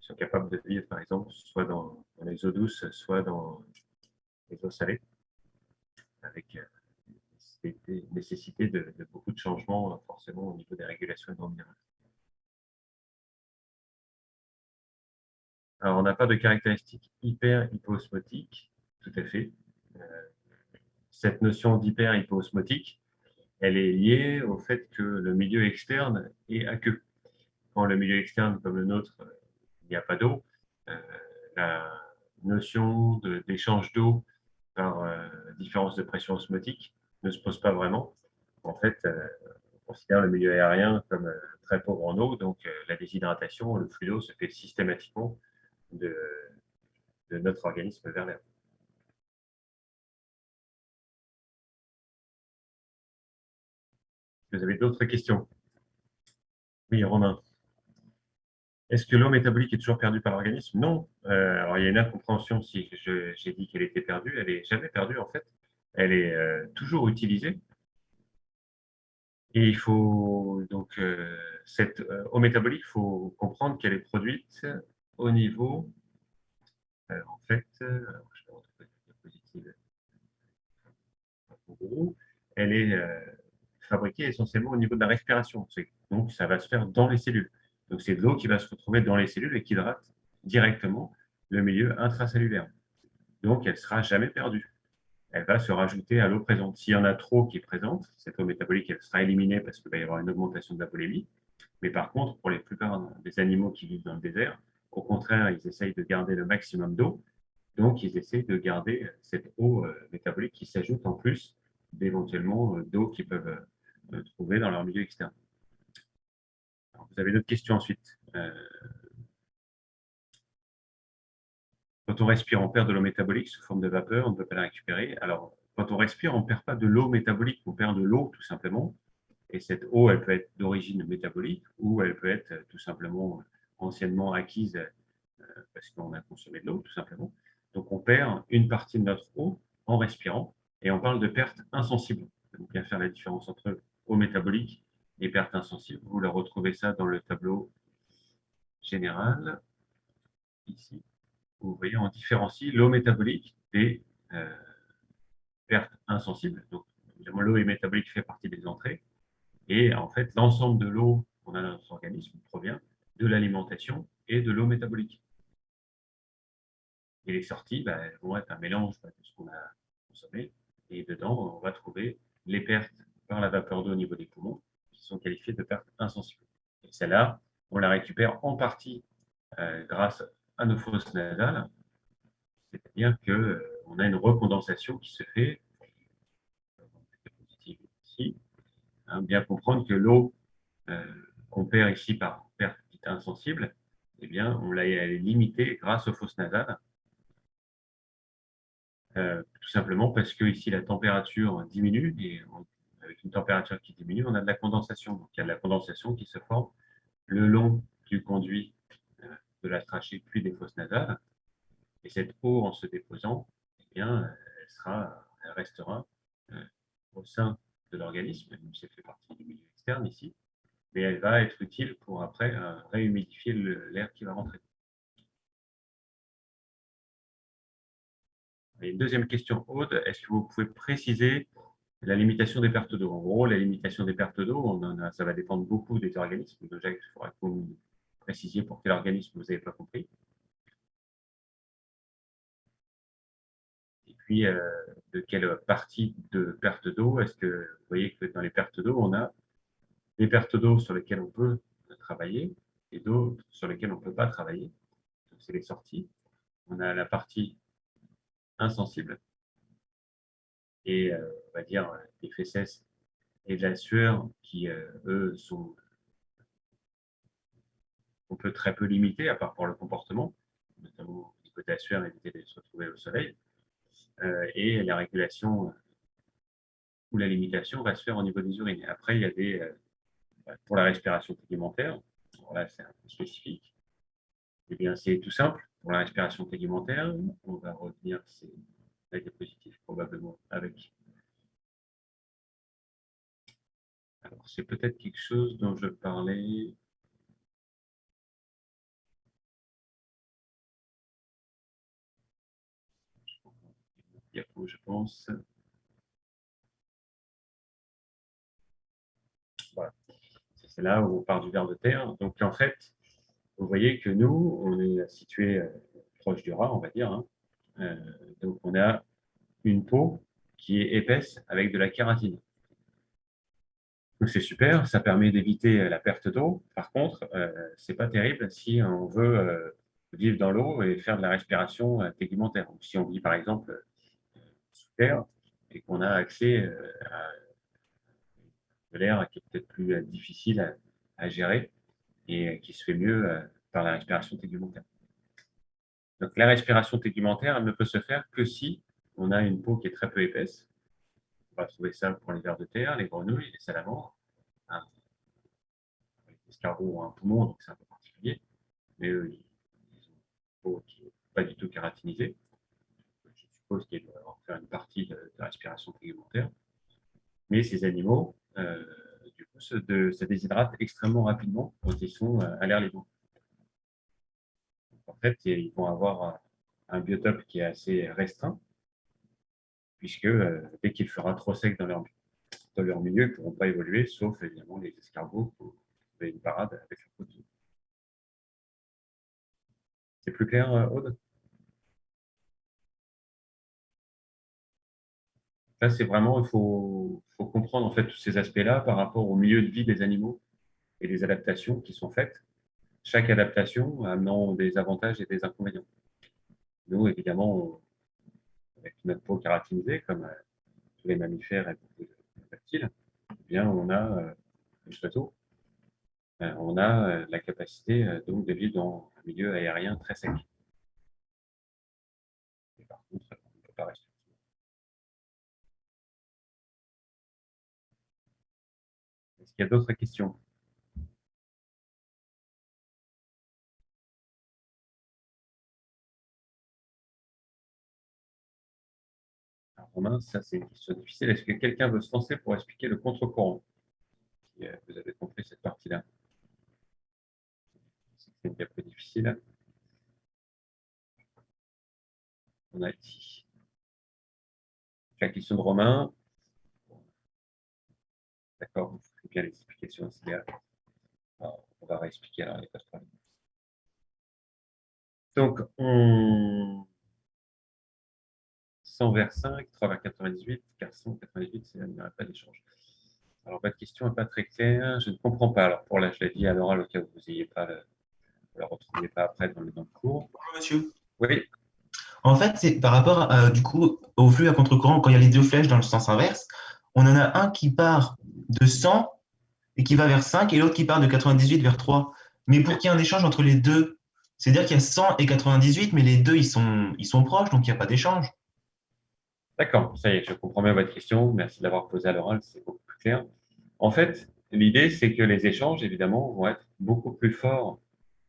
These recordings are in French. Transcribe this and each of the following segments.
sont capables de vivre, par exemple, soit dans les eaux douces, soit dans les eaux salées, avec des nécessités de beaucoup de changements, forcément, au niveau des régulations et de l'environnement. Alors, on n'a pas de caractéristiques hyper-hypoosmotiques, tout à fait. Cette notion d'hyper-hypoosmotique, elle est liée au fait que le milieu externe est aqueux. Quand le milieu externe, comme le nôtre, il n'y a pas d'eau, la notion d'échange d'eau par différence de pression osmotique ne se pose pas vraiment. En fait, on considère le milieu aérien comme très pauvre en eau, donc la déshydratation, le flux d'eau se fait systématiquement de notre organisme vers l'air. Vous avez d'autres questions? Oui, Romain. Est-ce que l'eau métabolique est toujours perdue par l'organisme? Non. Alors, il y a une incompréhension si j'ai dit qu'elle était perdue. Elle n'est jamais perdue, en fait. Elle est toujours utilisée. Et il faut donc cette eau métabolique, il faut comprendre qu'elle est produite au niveau, en fait, alors, je vais retrouver la diapositive. En gros, elle est fabriquée essentiellement au niveau de la respiration. Donc, ça va se faire dans les cellules. Donc, c'est de l'eau qui va se retrouver dans les cellules et qui hydrate directement le milieu intracellulaire. Donc, elle ne sera jamais perdue. Elle va se rajouter à l'eau présente. S'il y en a trop qui est présente, cette eau métabolique, elle sera éliminée parce qu'il va y avoir une augmentation de la volémie. Mais par contre, pour les plupart des animaux qui vivent dans le désert, au contraire, ils essayent de garder le maximum d'eau. Donc, ils essayent de garder cette eau métabolique qui s'ajoute en plus d'éventuellement d'eau qu'ils peuvent trouver dans leur milieu externe. Alors, vous avez d'autres questions ensuite. Quand on respire, on perd de l'eau métabolique sous forme de vapeur, on ne peut pas la récupérer. Alors, quand on respire, on ne perd pas de l'eau métabolique, on perd de l'eau tout simplement. Et cette eau, elle peut être d'origine métabolique ou elle peut être tout simplement anciennement acquise parce qu'on a consommé de l'eau, tout simplement. Donc, on perd une partie de notre eau en respirant et on parle de perte insensible. Donc, bien faire la différence entre eau métabolique et perte insensible. Vous le retrouvez ça dans le tableau général, ici. Vous voyez, on différencie l'eau métabolique des pertes insensibles. Donc, évidemment, l'eau métabolique fait partie des entrées. Et en fait, l'ensemble de l'eau qu'on a dans notre organisme provient de l'alimentation et de l'eau métabolique. Et les sorties vont être un mélange de ce qu'on a consommé. Et dedans, on va trouver les pertes par la vapeur d'eau au niveau des poumons, qui sont qualifiées de pertes insensibles. Et celle-là, on la récupère en partie grâce à nos fosses nasales, c'est-à-dire qu'on a une recondensation qui se fait, ici, hein, bien comprendre que l'eau qu'on perd ici par perte dite insensible, eh bien, on l'a limitée grâce aux fosses nasales, tout simplement parce que ici la température diminue et avec une température qui diminue, on a de la condensation. Donc, il y a de la condensation qui se forme le long du conduit de la trachée puis des fosses nasales. Et cette eau, en se déposant, eh bien, elle restera au sein de l'organisme, même si elle fait partie du milieu externe ici, mais elle va être utile pour après réhumidifier l'air qui va rentrer. Et une deuxième question, Aude, est-ce que vous pouvez préciser la limitation des pertes d'eau? En gros, la limitation des pertes d'eau, ça va dépendre beaucoup des organismes. Déjà, il faudra que vous précisiez pour quel organisme vous n'avez pas compris. Et puis, de quelle partie de perte d'eau? Est-ce que vous voyez que dans les pertes d'eau, on a des pertes d'eau sur lesquelles on peut travailler et d'autres sur lesquelles on ne peut pas travailler? C'est les sorties. On a la partie insensible et on va dire des fesses et de la sueur qui, eux, on peut très peu limiter, à part pour le comportement, notamment du côté de la sueur, éviter de se retrouver au soleil. Et la régulation ou la limitation va se faire au niveau des urines. Et après, il y a pour la respiration tegumentaire, là c'est un peu spécifique, eh bien c'est tout simple. Pour la respiration tegumentaire, on va revenir, c'est la diapositive probablement avec. Alors c'est peut-être quelque chose dont je parlais. diapo, je pense. Voilà. C'est là où on part du ver de terre. Donc, en fait, vous voyez que nous, on est situé proche du ras, on va dire, hein. Donc, on a une peau qui est épaisse avec de la kératine. Donc, c'est super, ça permet d'éviter la perte d'eau. Par contre, c'est pas terrible si on veut vivre dans l'eau et faire de la respiration tegumentaire. Donc, si on vit, par exemple, sous terre et qu'on a accès à de l'air qui est peut-être plus difficile à gérer et qui se fait mieux par la respiration tegumentaire. Donc, la respiration tegumentaire, elle ne peut se faire que si on a une peau qui est très peu épaisse. On va trouver ça pour les vers de terre, les grenouilles, les salamandres. Hein. Les escargots ont un poumon, donc c'est un peu particulier. Mais eux, ils ont une peau qui n'est pas du tout kératinisée. Je suppose qu'ils doivent faire une partie de la respiration tegumentaire. Mais ces animaux, du coup, se déshydratent extrêmement rapidement quand ils sont à l'air libre. En fait, ils vont avoir un biotope qui est assez restreint, puisque dès qu'il fera trop sec dans leur milieu, ils ne pourront pas évoluer, sauf évidemment les escargots pour trouver une parade avec leur coquille. C'est plus clair, Aude? Là, c'est vraiment, il faut comprendre en fait tous ces aspects-là par rapport au milieu de vie des animaux et des adaptations qui sont faites. Chaque adaptation amenant des avantages et des inconvénients. Nous, évidemment, avec notre peau kératinisée, comme tous les mammifères et beaucoup de reptiles, eh bien, on a les oiseaux, on a la capacité donc de vivre dans un milieu aérien très sec. Et par contre, on ne peut pas rester. Est-ce qu'il y a d'autres questions? Alors, Romain, ça c'est une question difficile. Est-ce que quelqu'un veut se lancer pour expliquer le contre-courant? Si vous avez compris cette partie-là. C'est une diapo difficile. On a ici la question de Romain. D'accord, vous faites bien les explications. Alors, on va réexpliquer alors, il n'y a pas de problème. Donc, on 100 vers 5, 3 vers 98, car 198, il n'y aurait pas d'échange. Alors, votre question n'est pas très claire. Je ne comprends pas. Alors, pour là, je l'ai dit à l'oral, au cas où vous n'ayez pas vous la retrouviez pas après dans le cours. Bonjour monsieur. Oui, En fait, c'est par rapport du coup au flux à contre-courant, quand il y a les deux flèches dans le sens inverse, on en a un qui part de 100 et qui va vers 5 et l'autre qui part de 98 vers 3. Mais pour qu'il y ait un échange entre les deux, c'est-à-dire qu'il y a 100 et 98, mais les deux ils sont proches, donc il n'y a pas d'échange. d'accord. Ça y est, je comprends bien votre question. Merci de l'avoir posée à l'oral, c'est beaucoup plus clair. En fait, l'idée, c'est que les échanges, évidemment, vont être beaucoup plus forts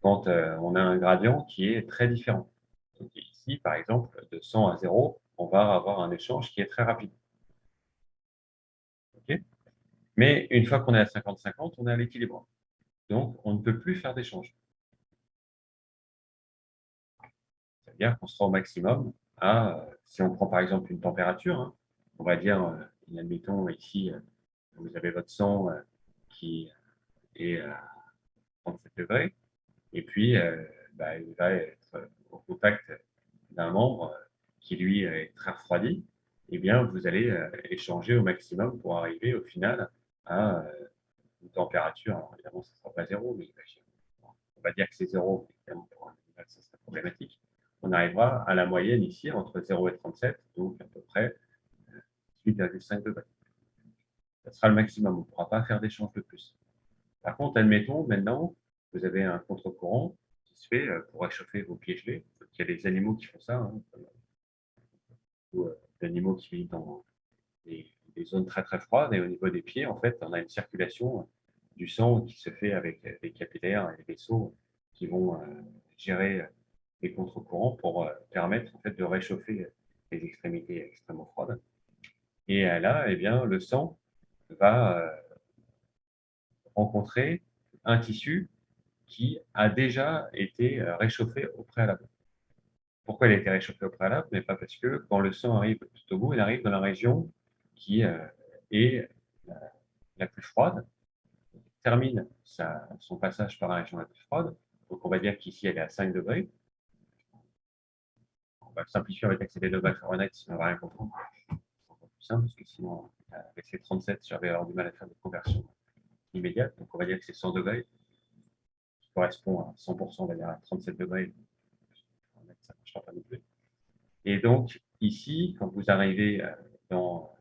quand on a un gradient qui est très différent. Donc, ici, par exemple, de 100 à 0, on va avoir un échange qui est très rapide. OK. Mais une fois qu'on est à 50-50, on est à l'équilibre. Donc, on ne peut plus faire d'échange. C'est-à-dire qu'on sera au maximum si on prend par exemple une température, hein, on va dire, admettons ici, vous avez votre sang qui est à 37 degrés, et puis il va être au contact d'un membre qui lui est très refroidi, eh bien vous allez échanger au maximum pour arriver au final à une température. Alors évidemment, ça ne sera pas zéro, mais on va dire que c'est zéro, évidemment pour un animal, ça serait problématique. On arrivera à la moyenne ici entre 0 et 37, donc à peu près 8,5 degrés. Ça sera le maximum, on ne pourra pas faire d'échange de plus. Par contre, admettons, maintenant, vous avez un contre-courant qui se fait pour réchauffer vos pieds gelés. Il y a des animaux qui font ça, hein, ou des animaux qui vivent dans des zones très très froides, et au niveau des pieds, en fait, on a une circulation du sang qui se fait avec des capillaires et des vaisseaux qui vont gérer les contre-courants pour permettre en fait, de réchauffer les extrémités extrêmement froides. Et là, eh bien, le sang va rencontrer un tissu qui a déjà été réchauffé au préalable Pourquoi il a été réchauffé au préalable? Mais pas parce que quand le sang arrive tout au bout, il arrive dans la région qui est la plus froide, termine son passage par la région la plus froide. Donc, on va dire qu'ici, elle est à 5 degrés. On va simplifier, on va dire que c'est des degrés Fahrenheit, sinon on ne va rien comprendre. C'est encore plus simple, parce que sinon, avec ces 37, j'avais alors du mal à faire des conversions immédiates. Donc, on va dire que c'est 100 degrés, qui correspond à 100%, on va dire à 37 degrés. Ça ne marchera pas non plus. Et donc, ici, quand vous arrivez dans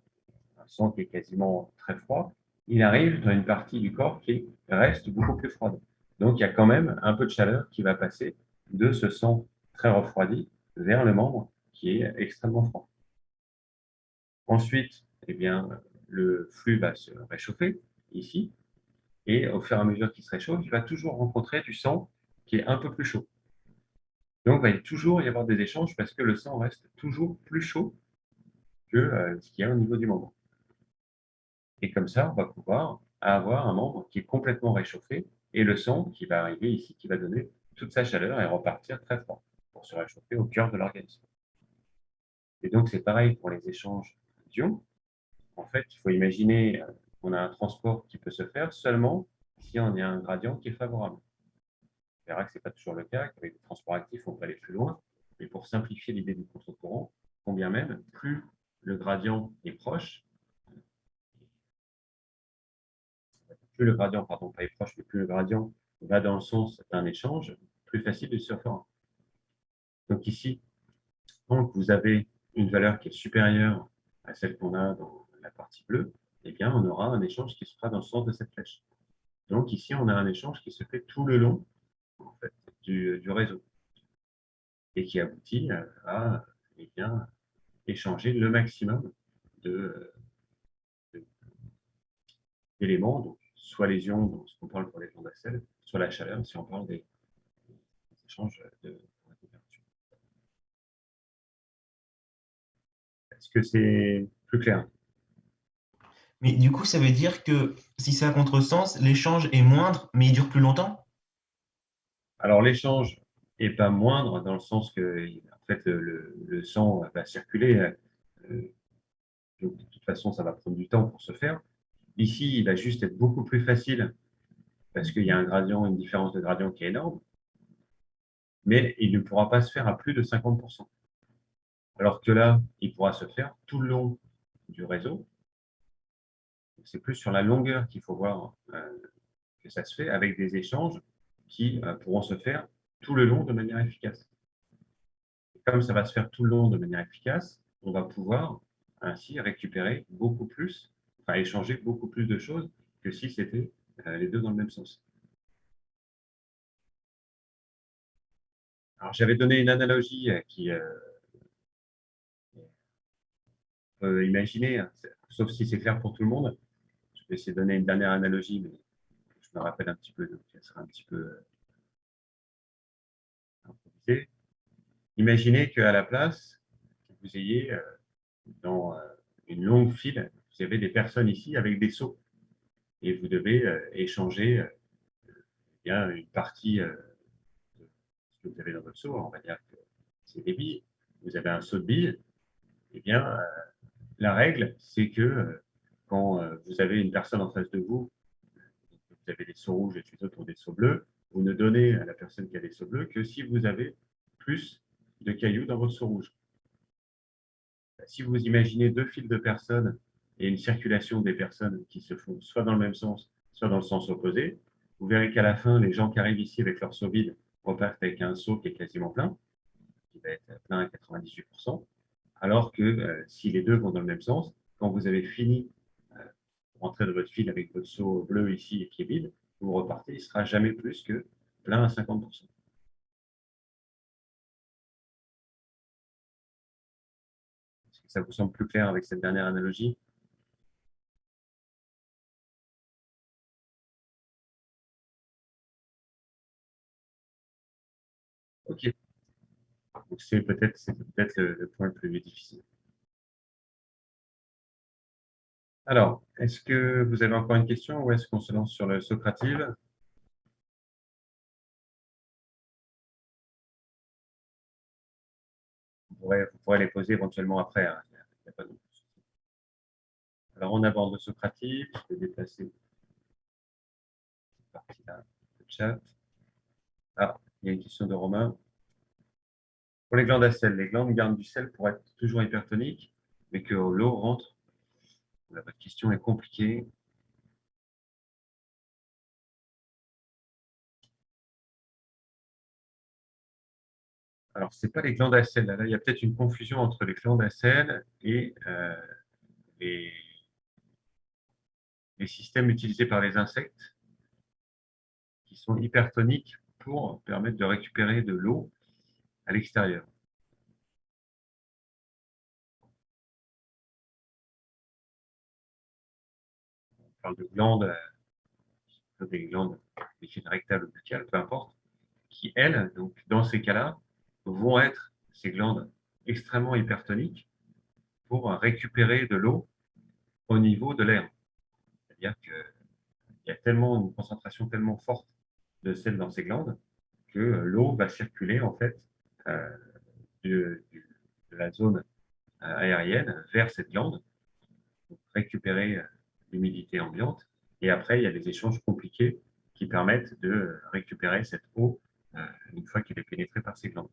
un sang qui est quasiment très froid, il arrive dans une partie du corps qui reste beaucoup plus froide. Donc, il y a quand même un peu de chaleur qui va passer de ce sang très refroidi vers le membre qui est extrêmement froid. Ensuite, eh bien, le flux va se réchauffer ici, et au fur et à mesure qu'il se réchauffe, il va toujours rencontrer du sang qui est un peu plus chaud. Donc, il va toujours y avoir des échanges parce que le sang reste toujours plus chaud que ce qu'il y a au niveau du membre. Et comme ça, on va pouvoir avoir un membre qui est complètement réchauffé et le sang qui va arriver ici, qui va donner toute sa chaleur et repartir très fort pour se réchauffer au cœur de l'organisme. Et donc, c'est pareil pour les échanges d'ions. En fait, il faut imaginer qu'on a un transport qui peut se faire seulement si on a un gradient qui est favorable. On verra que ce n'est pas toujours le cas, qu'avec des transports actifs, on peut aller plus loin. Mais pour simplifier l'idée du contre-courant, combien même, plus le gradient est proche, plus le gradient, pardon, pas est proche, mais plus le gradient va dans le sens d'un échange, plus facile de se faire. Donc ici, quand vous avez une valeur qui est supérieure à celle qu'on a dans la partie bleue, eh bien, on aura un échange qui se fera dans le sens de cette flèche. Donc ici, on a un échange qui se fait tout le long en fait, du réseau et qui aboutit à eh bien, échanger le maximum d'éléments, donc soit les ions, donc ce qu'on parle pour les ions d'accel, soit la chaleur, si on parle des échanges de température. Est-ce que c'est plus clair? Mais du coup, ça veut dire que si c'est à contresens, l'échange est moindre, mais il dure plus longtemps? Alors, l'échange n'est pas moindre dans le sens que en fait, le sang va circuler. Donc, de toute façon, ça va prendre du temps pour se faire. Ici, il va juste être beaucoup plus facile parce qu'il y a un gradient, une différence de gradient qui est énorme, mais il ne pourra pas se faire à plus de 50%. Alors que là, il pourra se faire tout le long du réseau. C'est plus sur la longueur qu'il faut voir que ça se fait avec des échanges qui pourront se faire tout le long de manière efficace. Et comme ça va se faire tout le long de manière efficace, on va pouvoir ainsi récupérer beaucoup plus, enfin échanger beaucoup plus de choses que si c'était les deux dans le même sens. Alors j'avais donné une analogie qui peut imaginer, sauf si c'est clair pour tout le monde. Je vais essayer de donner une dernière analogie, mais je me rappelle un petit peu, donc elle sera un petit peu improvisée. Imaginez qu'à la place, vous ayez dans une longue file, vous avez des personnes ici avec des seaux et vous devez échanger bien une partie de ce que vous avez dans votre seau. On va dire que c'est des billes. Vous avez un seau de billes. Eh bien, la règle, c'est que quand vous avez une personne en face de vous, vous avez des seaux rouges et les autres ont des seaux bleus, vous ne donnez à la personne qui a des seaux bleus que si vous avez plus de cailloux dans votre seau rouge. Si vous imaginez deux files de personnes et une circulation des personnes qui se font soit dans le même sens, soit dans le sens opposé, vous verrez qu'à la fin, les gens qui arrivent ici avec leur seau vide repartent avec un seau qui est quasiment plein, qui va être plein à 98%, alors que si les deux vont dans le même sens, quand vous avez fini de rentrer dans votre file avec votre seau bleu ici et qui est vide, vous repartez, il ne sera jamais plus que plein à 50%. Est-ce que ça vous semble plus clair avec cette dernière analogie? Ok. Donc c'est peut-être le point le plus difficile. Alors, est-ce que vous avez encore une question ou est-ce qu'on se lance sur le Socrative? vous pourrez les poser éventuellement après, hein. Il y a pas de souci. Alors, on aborde le Socratique. Je vais déplacer cette partie-là, le chat. Ah, il y a une question de Romain. Pour les glandes à sel, les glandes gardent du sel pour être toujours hypertoniques, mais que l'eau rentre. Votre question est compliquée. Alors, ce n'est pas les glandes à sel. Là, il y a peut-être une confusion entre les glandes à sel et les, les systèmes utilisés par les insectes qui sont hypertoniques pour permettre de récupérer de l'eau à l'extérieur. On parle de glandes, des glandes rectales ou buccales, peu importe, qui, elles, donc, dans ces cas-là, vont être ces glandes extrêmement hypertoniques pour récupérer de l'eau au niveau de l'air. C'est-à-dire qu'il y a tellement une concentration tellement forte de sel dans ces glandes que l'eau va circuler en fait euh, de la zone aérienne vers cette glande, pour récupérer l'humidité ambiante. Et après, il y a des échanges compliqués qui permettent de récupérer cette eau une fois qu'elle est pénétrée par ces glandes.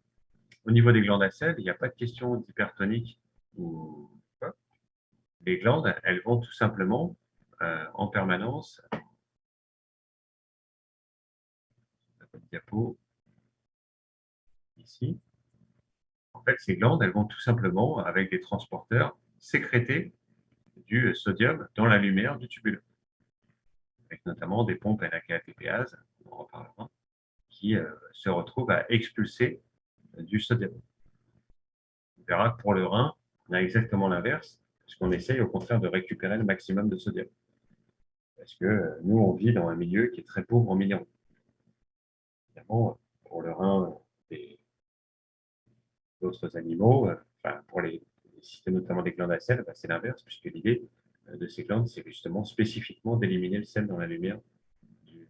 Au niveau des glandes à sel, il n'y a pas de question d'hypertonique ou quoi. Les glandes, elles vont tout simplement en permanence, diapo ici, en fait, ces glandes, elles vont tout simplement, avec des transporteurs, sécréter du sodium dans la lumière du tubule, avec notamment des pompes NAK-ATPase, on en reparlera, qui se retrouvent à expulser du sodium. On verra que pour le rein, on a exactement l'inverse, puisqu'on essaye au contraire de récupérer le maximum de sodium. Parce que nous, on vit dans un milieu qui est très pauvre en minéraux. Évidemment, pour le rein des d'autres animaux, enfin, pour les systèmes notamment des glandes à sel, bah, c'est l'inverse, puisque l'idée de ces glandes, c'est justement spécifiquement d'éliminer le sel dans la lumière. Je ne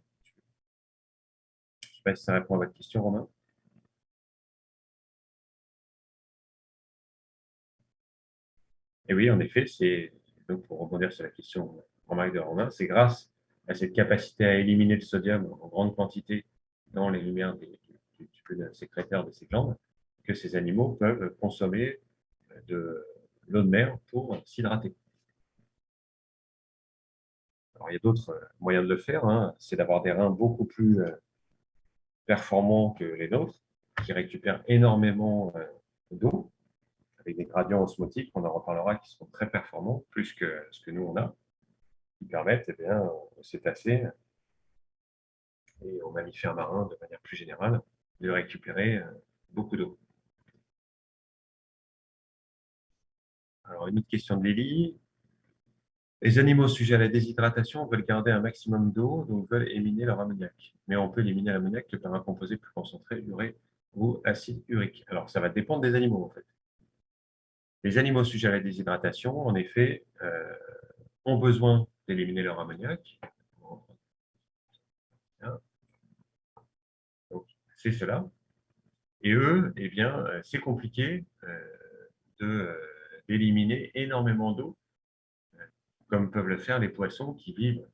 sais pas si ça répond à votre question, Romain. Et oui, en effet, c'est donc pour rebondir sur la question remarque de Romain, c'est grâce à cette capacité à éliminer le sodium en grande quantité dans les lumières du tube sécrétaire de ces glandes que ces animaux peuvent consommer de l'eau de mer pour s'hydrater. Alors, il y a d'autres moyens de le faire, hein. C'est d'avoir des reins beaucoup plus performants que les nôtres, qui récupèrent énormément d'eau, avec des gradients osmotiques, on en reparlera, qui sont très performants, plus que ce que nous on a, qui permettent eh bien, aux cétacés et aux mammifères marins de manière plus générale de récupérer beaucoup d'eau. Alors, une autre question de Lily. Les animaux sujets à la déshydratation veulent garder un maximum d'eau, donc veulent éliminer leur ammoniac. Mais on peut éliminer l'ammoniac que par un composé plus concentré, urée ou acide urique. Alors, ça va dépendre des animaux, en fait. Les animaux sujets à la déshydratation, en effet, ont besoin d'éliminer leur ammoniac. Donc, c'est cela. Et eux, eh bien, c'est compliqué d'éliminer énormément d'eau, comme peuvent le faire les poissons qui vivent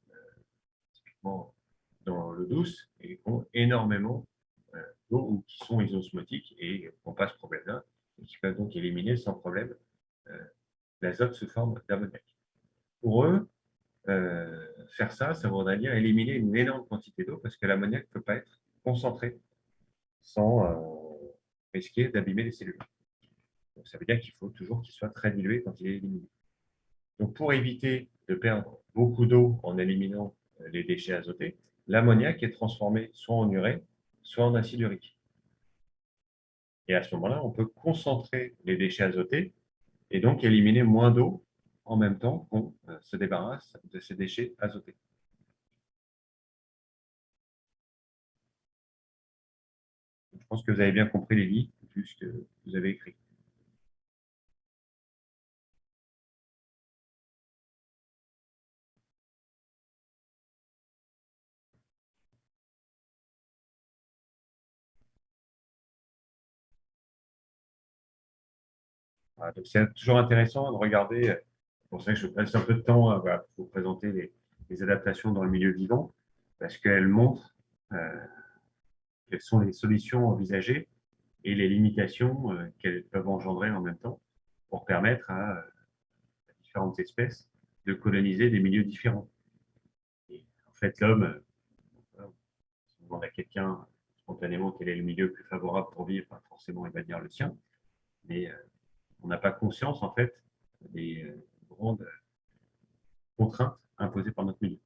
typiquement dans l'eau douce et qui ont énormément d'eau ou qui sont isosmotiques et n'ont pas ce problème-là, et qui peuvent donc éliminer sans problème l'azote sous forme d'ammoniac. Pour eux, faire ça, ça voudrait dire éliminer une énorme quantité d'eau parce que l'ammoniac ne peut pas être concentré sans risquer d'abîmer les cellules. Donc, ça veut dire qu'il faut toujours qu'il soit très dilué quand il est éliminé. Donc, pour éviter de perdre beaucoup d'eau en éliminant les déchets azotés, l'ammoniac est transformé soit en urée, soit en acide urique. Et à ce moment-là, on peut concentrer les déchets azotés et donc éliminer moins d'eau en même temps qu'on se débarrasse de ces déchets azotés. Je pense que vous avez bien compris les lignes, vu ce que vous avez écrit. Voilà, donc c'est toujours intéressant de regarder. C'est pour ça que je passe un peu de temps voilà, pour vous présenter les adaptations dans le milieu vivant, parce qu'elles montrent quelles sont les solutions envisagées et les limitations qu'elles peuvent engendrer en même temps pour permettre à différentes espèces de coloniser des milieux différents. Et en fait, l'homme, si on demande à quelqu'un spontanément quel est le milieu le plus favorable pour vivre, ben, forcément, il va dire le sien. Mais on n'a pas conscience, en fait, des grandes contraintes imposées par notre milieu.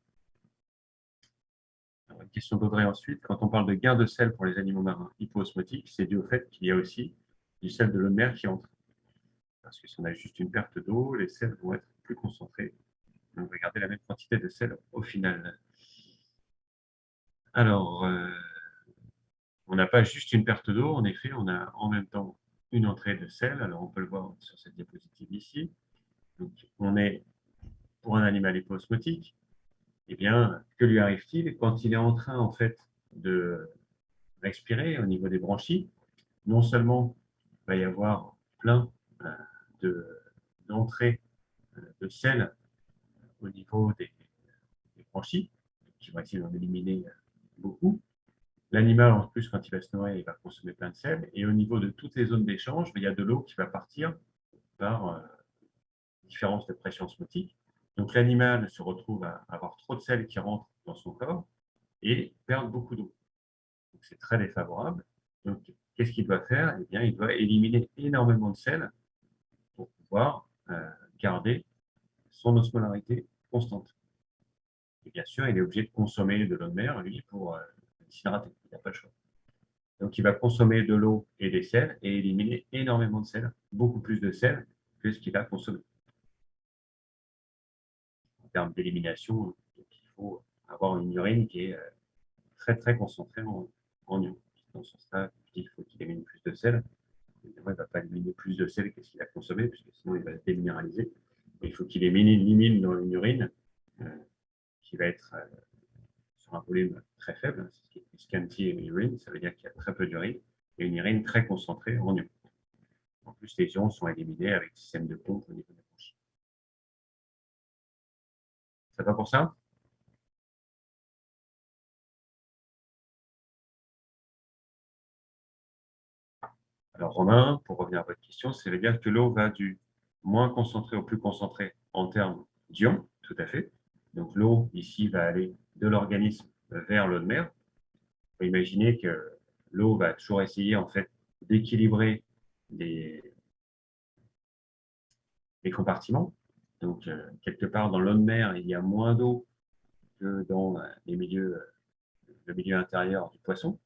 Alors, une question d'Audrey ensuite. Quand on parle de gain de sel pour les animaux marins hypoosmotiques, c'est dû au fait qu'il y a aussi du sel de l'eau de mer qui entre. Parce que si on a juste une perte d'eau, les sels vont être plus concentrés. On va garder la même quantité de sel au final. Alors, on n'a pas juste une perte d'eau, en effet, on a en même temps une entrée de sel. Alors, on peut le voir sur cette diapositive ici. Donc, on est pour un animal hypoosmotique. Eh bien, que lui arrive-t-il quand il est en train, en fait, de respirer au niveau des branchies? Non seulement il va y avoir plein d'entrées de sel au niveau des branchies, qui vont essayer d'en éliminer beaucoup. L'animal, en plus, quand il va se nourrir, il va consommer plein de sel. Et au niveau de toutes les zones d'échange, il y a de l'eau qui va partir par différence de pression osmotique. Donc l'animal se retrouve à avoir trop de sel qui rentre dans son corps et perdre beaucoup d'eau. Donc c'est très défavorable. Donc qu'est-ce qu'il doit faire? Eh bien, il doit éliminer énormément de sel pour pouvoir garder son osmolarité constante. Et bien sûr, il est obligé de consommer de l'eau de mer, lui, pour s'hydrater. Il n'a pas le choix. Donc, il va consommer de l'eau et des sels et éliminer énormément de sel, beaucoup plus de sel que ce qu'il va consommer. En termes d'élimination, il faut avoir une urine qui est très, très concentrée en ions. Dans ce sens-là, il faut qu'il élimine plus de sel. Évidemment, il ne va pas éliminer plus de sel que ce qu'il a consommé, puisque sinon, il va se déminéraliser. Il faut qu'il élimine dans une urine qui va être sur un volume très faible, c'est ce qui est scanty urine, ça veut dire qu'il y a très peu d'urine, et une urine très concentrée en ions. En plus, les ions sont éliminés avec le système de pompe au niveau de la bouche. Ça va pour ça? Alors, Romain, pour revenir à votre question, ça veut dire que l'eau va du moins concentré au plus concentré en termes d'ions, tout à fait. Donc, l'eau, ici, va aller de l'organisme vers l'eau de mer. On peut imaginer que l'eau va toujours essayer, en fait, d'équilibrer les compartiments. Donc, quelque part, dans l'eau de mer, il y a moins d'eau que dans le milieu intérieur du poisson,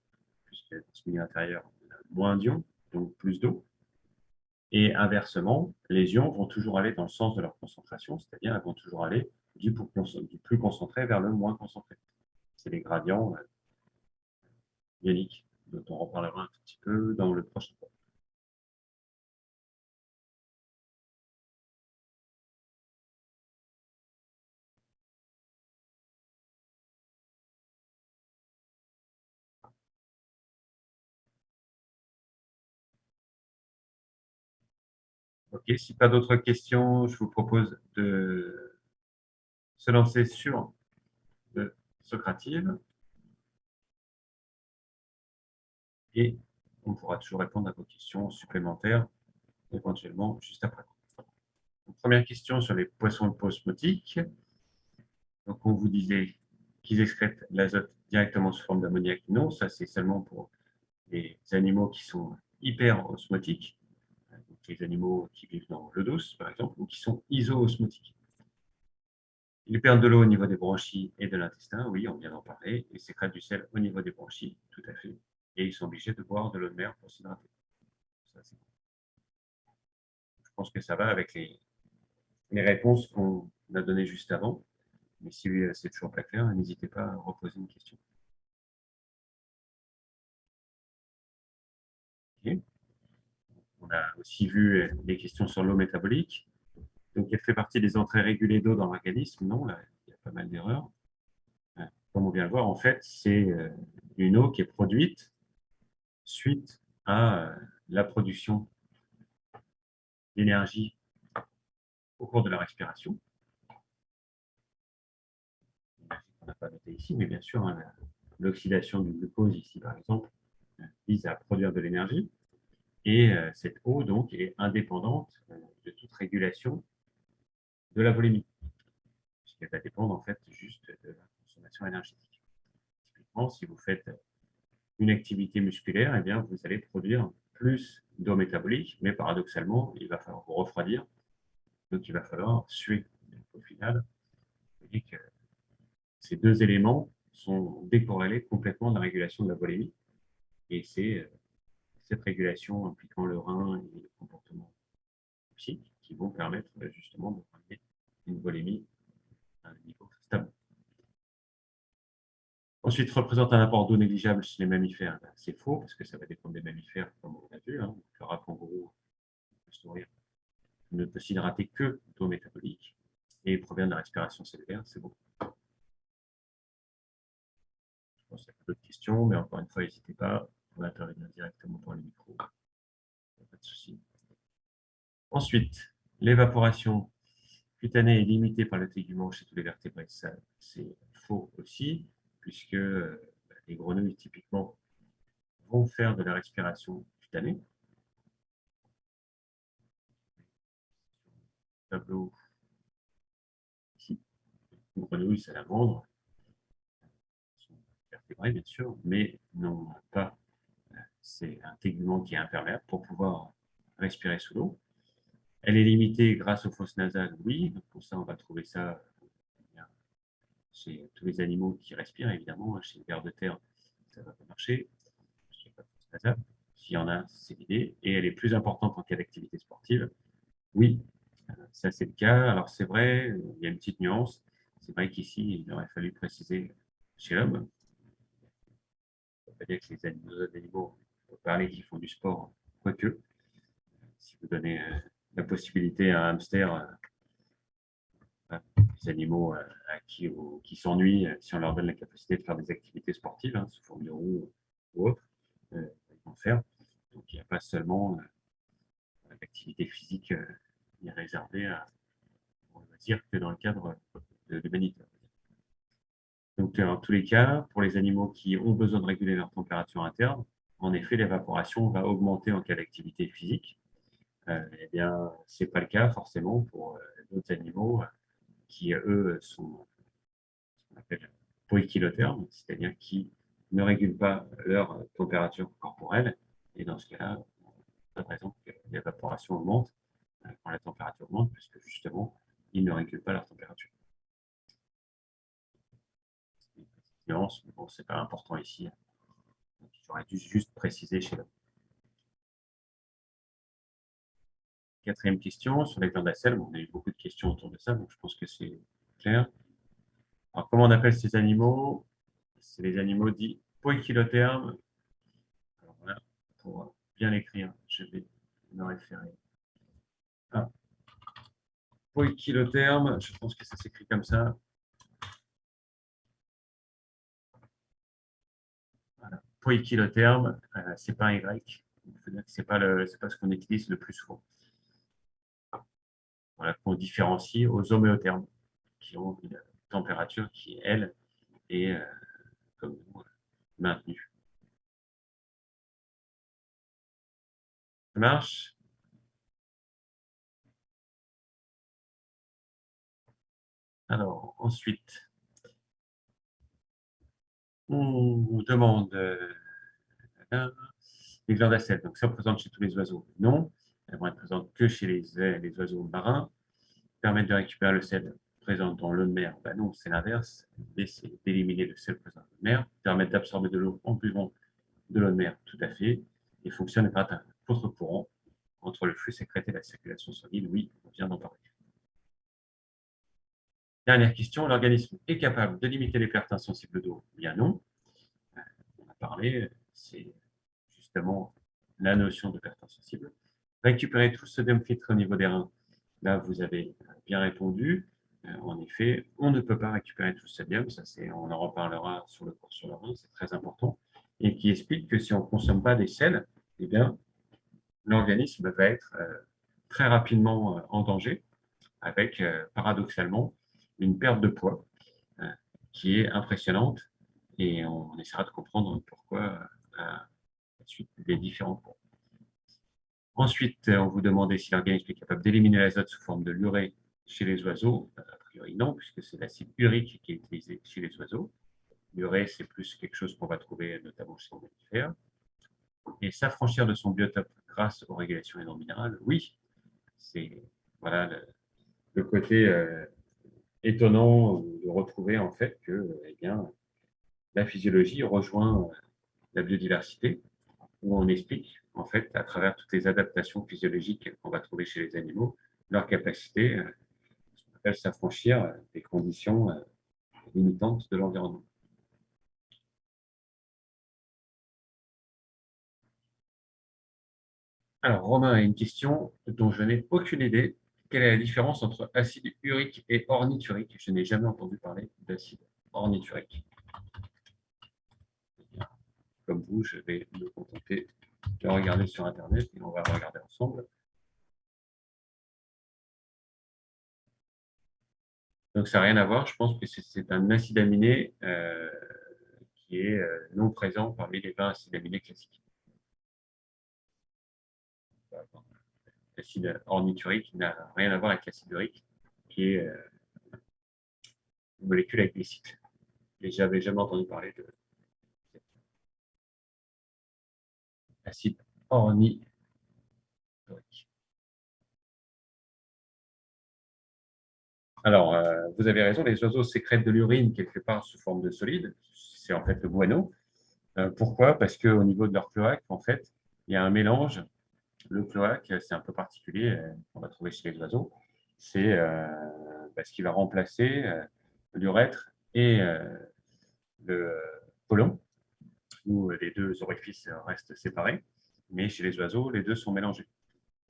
puisque dans ce milieu intérieur, on a moins d'ions, donc plus d'eau. Et inversement, les ions vont toujours aller dans le sens de leur concentration, c'est-à-dire elles vont toujours aller du plus concentré vers le moins concentré. C'est les gradients ioniques, dont on reparlera un tout petit peu dans le prochain cours. Ok, si pas d'autres questions, je vous propose de se lancer sur le Socrative et on pourra toujours répondre à vos questions supplémentaires, éventuellement juste après. Donc, première question sur les poissons osmotiques. Donc, on vous disait qu'ils excrètent l'azote directement sous forme d'ammoniac. Non, ça c'est seulement pour les animaux qui sont hyperosmotiques, donc les animaux qui vivent dans l'eau douce, par exemple, ou qui sont isoosmotiques. Ils perdent de l'eau au niveau des branchies et de l'intestin, oui, on vient d'en parler, et sécrètent du sel au niveau des branchies, tout à fait. Et ils sont obligés de boire de l'eau de mer pour s'hydrater. Je pense que ça va avec les réponses qu'on a données juste avant. Mais si c'est toujours pas clair, n'hésitez pas à reposer une question. Okay. On a aussi vu des questions sur l'eau métabolique. Donc, elle fait partie des entrées régulées d'eau dans l'organisme. Non, là, il y a pas mal d'erreurs. Comme on vient de voir, en fait, c'est une eau qui est produite suite à la production d'énergie au cours de la respiration. On n'a pas noté ici, mais bien sûr, hein, l'oxydation du glucose ici, par exemple, vise à produire de l'énergie. Et cette eau, donc, est indépendante de toute régulation de la volémie, puisqu'elle va dépendre, en fait, juste de la consommation énergétique. Typiquement, si vous faites une activité musculaire, eh bien, vous allez produire plus d'eau métabolique, mais paradoxalement, il va falloir vous refroidir, donc il va falloir suer. Donc, au final, vous voyez que ces deux éléments sont décorrélés complètement de la régulation de la volémie, et c'est cette régulation impliquant le rein et le comportement psychique qui vont permettre justement de ramener une volémie à un niveau stable. Ensuite, représente un apport d'eau négligeable chez les mammifères. C'est faux, parce que ça va dépendre des mammifères, comme on l'a vu. Hein. Le rat kangourou ne peut s'hydrater que d'eau métabolique et provient de la respiration cellulaire, c'est bon. Je pense qu'il y a d'autres questions, mais encore une fois, n'hésitez pas à intervenir directement pour le micro. Pas de souci. Ensuite, l'évaporation cutanée est limitée par le tégument chez tous les vertébrés. Ça, c'est faux aussi, puisque les grenouilles, typiquement, vont faire de la respiration cutanée. Tableau ici. Une grenouille, c'est la vendre. Vertébrés, bien sûr, mais non pas. C'est un tégument qui est imperméable pour pouvoir respirer sous l'eau. Elle est limitée grâce aux fosses nasales, oui. Pour ça, on va trouver ça chez tous les animaux qui respirent, évidemment. Chez les vers de terre, ça ne va pas marcher. S'il y en a, c'est l'idée. Et elle est plus importante en cas d'activité sportive. Oui, ça c'est le cas. Alors c'est vrai, il y a une petite nuance. C'est vrai qu'ici, il aurait fallu préciser chez l'homme. On ne peut pas dire que les animaux, on peut parler qu'ils font du sport, quoique. Si vous donnez la possibilité à un hamster, des animaux qui s'ennuient, si on leur donne la capacité de faire des activités sportives, hein, sous forme de roue ou autre, ils vont le faire. Donc il n'y a pas seulement l'activité physique réservée à, on va dire, que dans le cadre de l'humanité. Donc dans tous les cas, pour les animaux qui ont besoin de réguler leur température interne, en effet, l'évaporation va augmenter en cas d'activité physique. Eh bien, ce n'est pas le cas forcément pour d'autres animaux qui, eux, sont ce qu'on appelle poikilothermes, c'est-à-dire qui ne régulent pas leur température corporelle. Et dans ce cas-là, on a raison que l'évaporation augmente quand la température augmente, puisque justement, ils ne régulent pas leur température. C'est une petite nuance, mais bon, ce n'est pas important ici. J'aurais dû juste préciser chez l'homme. Quatrième question sur les glandes à sel. Bon, on a eu beaucoup de questions autour de ça, donc je pense que c'est clair. Alors, comment on appelle ces animaux? C'est les animaux dits poikilothermes. Alors voilà, pour bien l'écrire, je vais me référer à poikilotherme. Je pense que ça s'écrit comme ça. Voilà. Poikilotherme, c'est pas un Y. C'est pas ce qu'on utilise le plus souvent. Voilà, qu'on différencie aux homéothermes, qui ont une température qui, elle, est comme nous, maintenue. Ça marche? Alors, ensuite, on vous demande les glandes à sel. Donc, ça présente chez tous les oiseaux? Non. Elles vont être présentes que chez les oiseaux marins. Permettre de récupérer le sel présent dans l'eau de mer? Ben non, c'est l'inverse. L'idée, c'est d'éliminer le sel présent dans l'eau de mer. Permettre d'absorber de l'eau en buvant de l'eau de mer? Tout à fait. Et fonctionne grâce à un contre-courant entre le flux sécrété et la circulation solide? Oui, on vient d'en parler. Dernière question, l'organisme est capable de limiter les pertes insensibles d'eau? Bien non. On a parlé, c'est justement la notion de perte insensible. Récupérer tout le sodium filtré au niveau des reins? Là, vous avez bien répondu. En effet, on ne peut pas récupérer tout le sodium. Ça, on en reparlera sur le cours sur le rein, c'est très important. Et qui explique que si on ne consomme pas des sels, eh bien, l'organisme va être très rapidement en danger, avec paradoxalement une perte de poids qui est impressionnante, et on essaiera de comprendre pourquoi suite des différents points. Ensuite, on vous demandait si l'organisme est capable d'éliminer l'azote sous forme de l'urée chez les oiseaux. A priori non, puisque c'est l'acide urique qui est utilisé chez les oiseaux. L'urée, c'est plus quelque chose qu'on va trouver notamment chez les mammifères. Et s'affranchir de son biotope grâce aux régulations des normes minérales, oui. C'est voilà, le côté étonnant de retrouver en fait que eh bien, la physiologie rejoint la biodiversité, où on explique, en fait, à travers toutes les adaptations physiologiques qu'on va trouver chez les animaux, leur capacité à s'affranchir des conditions limitantes de l'environnement. Alors, Romain a une question dont je n'ai aucune idée. Quelle est la différence entre acide urique et ornithurique? Je n'ai jamais entendu parler d'acide ornithurique. Comme vous, je vais me contenter de regarder sur Internet et on va regarder ensemble. Donc, ça n'a rien à voir. Je pense que c'est un acide aminé qui est non présent parmi les 20 acides aminés classiques. L'acide ornithurique n'a rien à voir avec l'acide urique, qui est une molécule avec des cycles. Et je n'avais jamais entendu parler de l'acide ornithurique. Alors, vous avez raison, les oiseaux sécrètent de l'urine quelque part sous forme de solide. C'est en fait le guano. Pourquoi? Parce qu'au niveau de leur cloaque, en fait, il y a un mélange. Le cloaque, c'est un peu particulier, qu'on va trouver chez les oiseaux. C'est ce qui va remplacer l'urètre et le côlon, où les deux orifices restent séparés. Mais chez les oiseaux, les deux sont mélangés.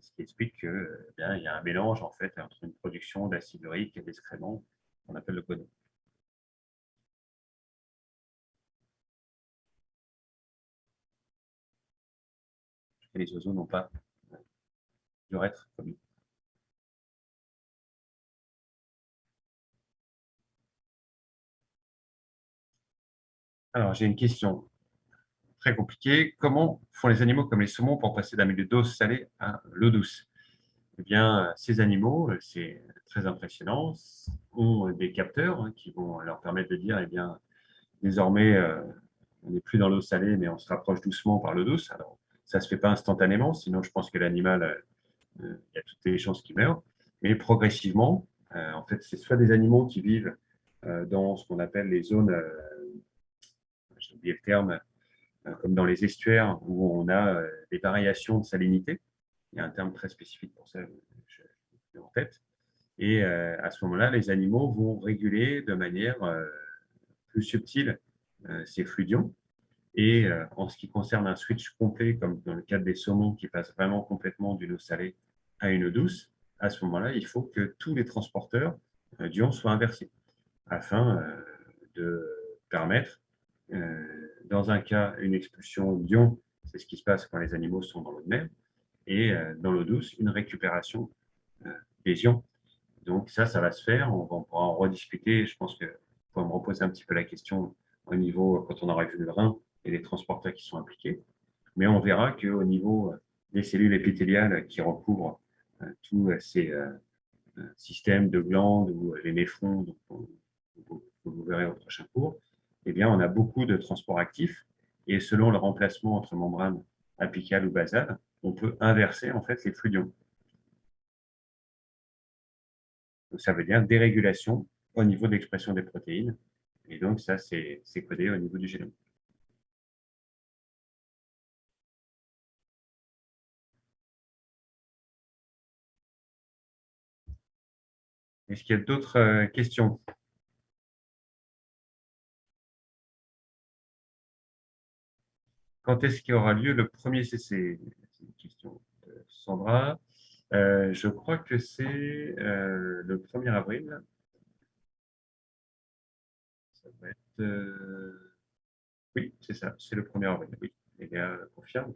Ce qui explique qu'il y a un mélange en fait, entre une production d'acide urique et d'excréments qu'on appelle le côlon. Et les oiseaux n'ont pas d'urètre comme nous. Alors, j'ai une question très compliquée. Comment font les animaux comme les saumons pour passer d'un milieu d'eau salée à l'eau douce? Eh bien, ces animaux, c'est très impressionnant, ont des capteurs qui vont leur permettre de dire, eh bien, désormais, on n'est plus dans l'eau salée, mais on se rapproche doucement par l'eau douce. Alors, ça ne se fait pas instantanément, sinon je pense que l'animal, il y a toutes les chances qu'il meure. Mais progressivement, en fait, c'est soit des animaux qui vivent dans ce qu'on appelle les zones, j'ai oublié le terme, comme dans les estuaires, où on a des variations de salinité. Il y a un terme très spécifique pour ça, je l'ai en tête. Et à ce moment-là, les animaux vont réguler de manière plus subtile ces fluidions. Et en ce qui concerne un switch complet, comme dans le cadre des saumons qui passent vraiment complètement d'une eau salée à une eau douce, à ce moment-là, il faut que tous les transporteurs d'ions soient inversés afin de permettre, dans un cas, une expulsion d'ions, c'est ce qui se passe quand les animaux sont dans l'eau de mer, et dans l'eau douce, une récupération des ions. Donc ça va se faire, on pourra en rediscuter. Je pense que faut me reposer un petit peu la question au niveau, quand on aura vu le rein et les transporteurs qui sont impliqués. Mais on verra qu'au niveau des cellules épithéliales qui recouvrent tous ces systèmes de glandes ou les néphrons, donc vous verrez au prochain cours, eh bien, on a beaucoup de transports actifs et selon le remplacement entre membranes apicales ou basales, on peut inverser en fait les fluidions. Donc, ça veut dire dérégulation au niveau de l'expression des protéines. Et donc, ça, c'est codé au niveau du génome. Est-ce qu'il y a d'autres questions? Quand est-ce qu'il y aura lieu le premier CC? C'est une question de Sandra. Je crois que c'est le 1er avril. Ça va être, oui, c'est ça, c'est le 1er avril. Oui, les gars confirment.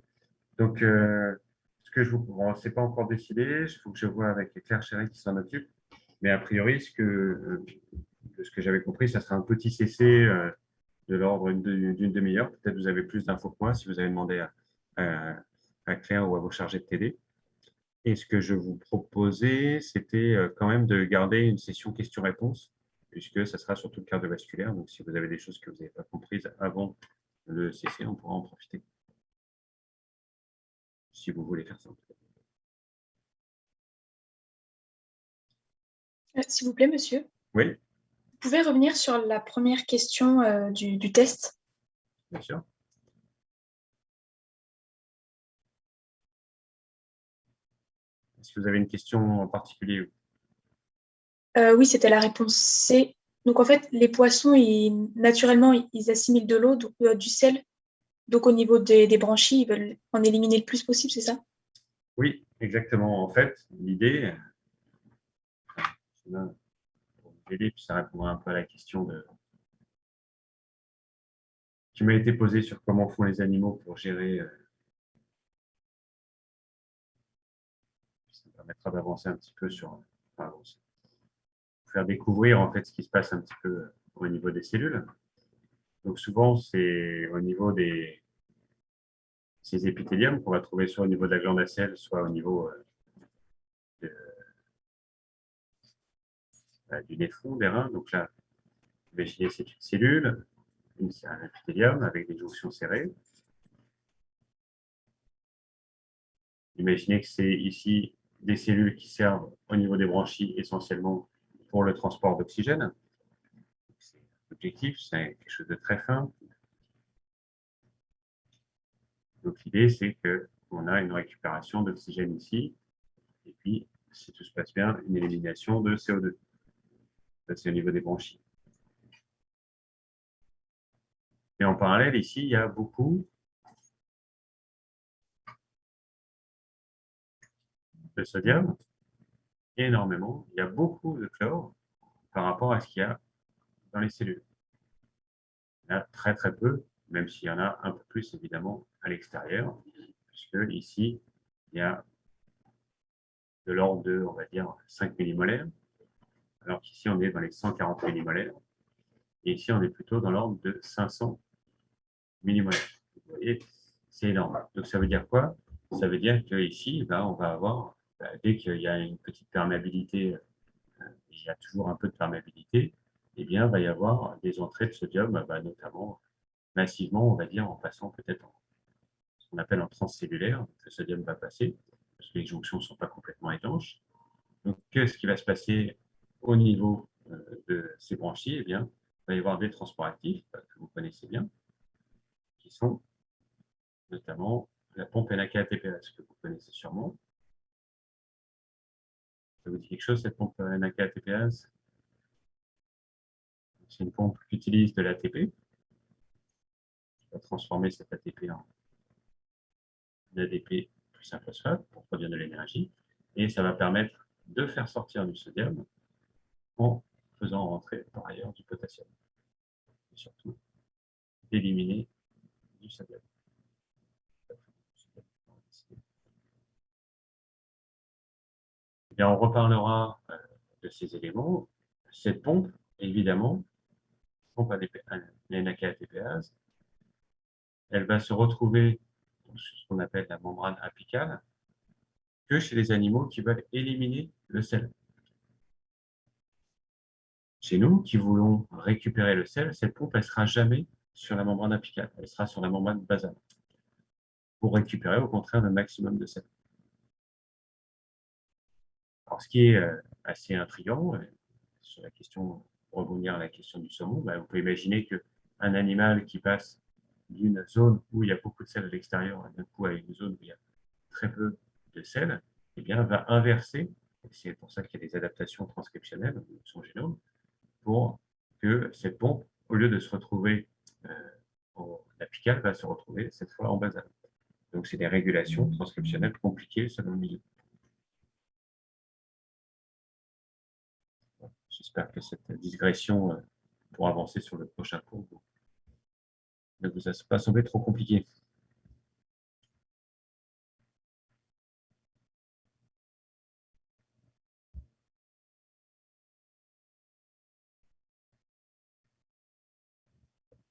Donc, ce que je vous... Bon, c'est pas encore décidé, il faut que je vois avec Claire Chéret qui s'en occupe. Mais a priori, de ce que j'avais compris, ça sera un petit CC de l'ordre d'une demi-heure. Peut-être vous avez plus d'infos que moi si vous avez demandé à Claire ou à vos chargés de TD. Et ce que je vous proposais, c'était quand même de garder une session questions-réponses, puisque ça sera sur tout le cardiovasculaire. Donc, si vous avez des choses que vous n'avez pas comprises avant le CC, on pourra en profiter. Si vous voulez faire ça. S'il vous plaît, monsieur, Oui, vous pouvez revenir sur la première question du test? bien sûr. Est-ce que vous avez une question en particulier? Oui, c'était la réponse C. Donc, en fait, les poissons, naturellement, ils assimilent de l'eau, du sel. Donc, au niveau des branchies, ils veulent en éliminer le plus possible, c'est ça? Oui, exactement. En fait, l'idée, pour vous aider, puis ça répondra un peu à la question qui m'a été posée sur comment font les animaux pour gérer. Ça me permettra d'avancer un petit peu sur. Enfin, faire découvrir en fait ce qui se passe un petit peu au niveau des cellules. Donc souvent, c'est au niveau ces épithéliums qu'on va trouver soit au niveau de la glande à sel, soit au niveau du néphron, des reins. Donc là, imaginez c'est une cellule, un épithélium avec des jonctions serrées. Imaginez que c'est ici des cellules qui servent au niveau des branchies essentiellement pour le transport d'oxygène. L'objectif, c'est quelque chose de très fin. Donc l'idée, c'est qu'on a une récupération d'oxygène ici, et puis, si tout se passe bien, une élimination de CO2. Ça, c'est au niveau des branchies. Et en parallèle, ici, il y a beaucoup de sodium, énormément. Il y a beaucoup de chlore par rapport à ce qu'il y a dans les cellules. Il y en a très très peu, même s'il y en a un peu plus évidemment à l'extérieur, puisque ici, il y a de l'ordre de, on va dire, 5 millimolaires, alors qu'ici, on est dans les 140 millimolaires, et ici, on est plutôt dans l'ordre de 500 millimolaires. Vous voyez, c'est énorme. Donc, ça veut dire quoi? Ça veut dire qu'ici, on va avoir, dès qu'il y a une petite perméabilité, il y a toujours un peu de perméabilité, eh bien, il va y avoir des entrées de sodium, notamment massivement, on va dire, en passant peut-être en ce qu'on appelle en transcellulaire. Le sodium va passer, parce que les jonctions ne sont pas complètement étanches. Donc, qu'est-ce qui va se passer au niveau de ces branchies? Eh bien, il va y avoir des transports actifs que vous connaissez bien, qui sont notamment la pompe NAK-ATPase, que vous connaissez sûrement. Ça vous dit quelque chose, cette pompe NAK-ATPase? C'est une pompe qui utilise de l'ATP, qui va transformer cet ATP en ADP plus un phosphate pour produire de l'énergie, et ça va permettre de faire sortir du sodium en faisant rentrer par ailleurs du potassium, et surtout d'éliminer du sodium. Et on reparlera de ces éléments. Cette pompe, évidemment, pompe NAK-ATPase, elle va se retrouver sur ce qu'on appelle la membrane apicale que chez les animaux qui veulent éliminer le sel. Chez nous, qui voulons récupérer le sel, cette pompe, elle ne sera jamais sur la membrane apicale, elle sera sur la membrane basale pour récupérer au contraire le maximum de sel. Alors, ce qui est assez intriguant, sur la question, pour revenir à la question du saumon, vous pouvez imaginer qu'un animal qui passe d'une zone où il y a beaucoup de sel à l'extérieur, d'un coup à une zone où il y a très peu de sel, eh bien, va inverser, c'est pour ça qu'il y a des adaptations transcriptionnelles de son génome, pour que cette pompe, au lieu de se retrouver en apicale, va se retrouver cette fois en basale. Donc, c'est des régulations transcriptionnelles compliquées selon le milieu. J'espère que cette digression pour avancer sur le prochain cours ne vous a pas semblé trop compliqué.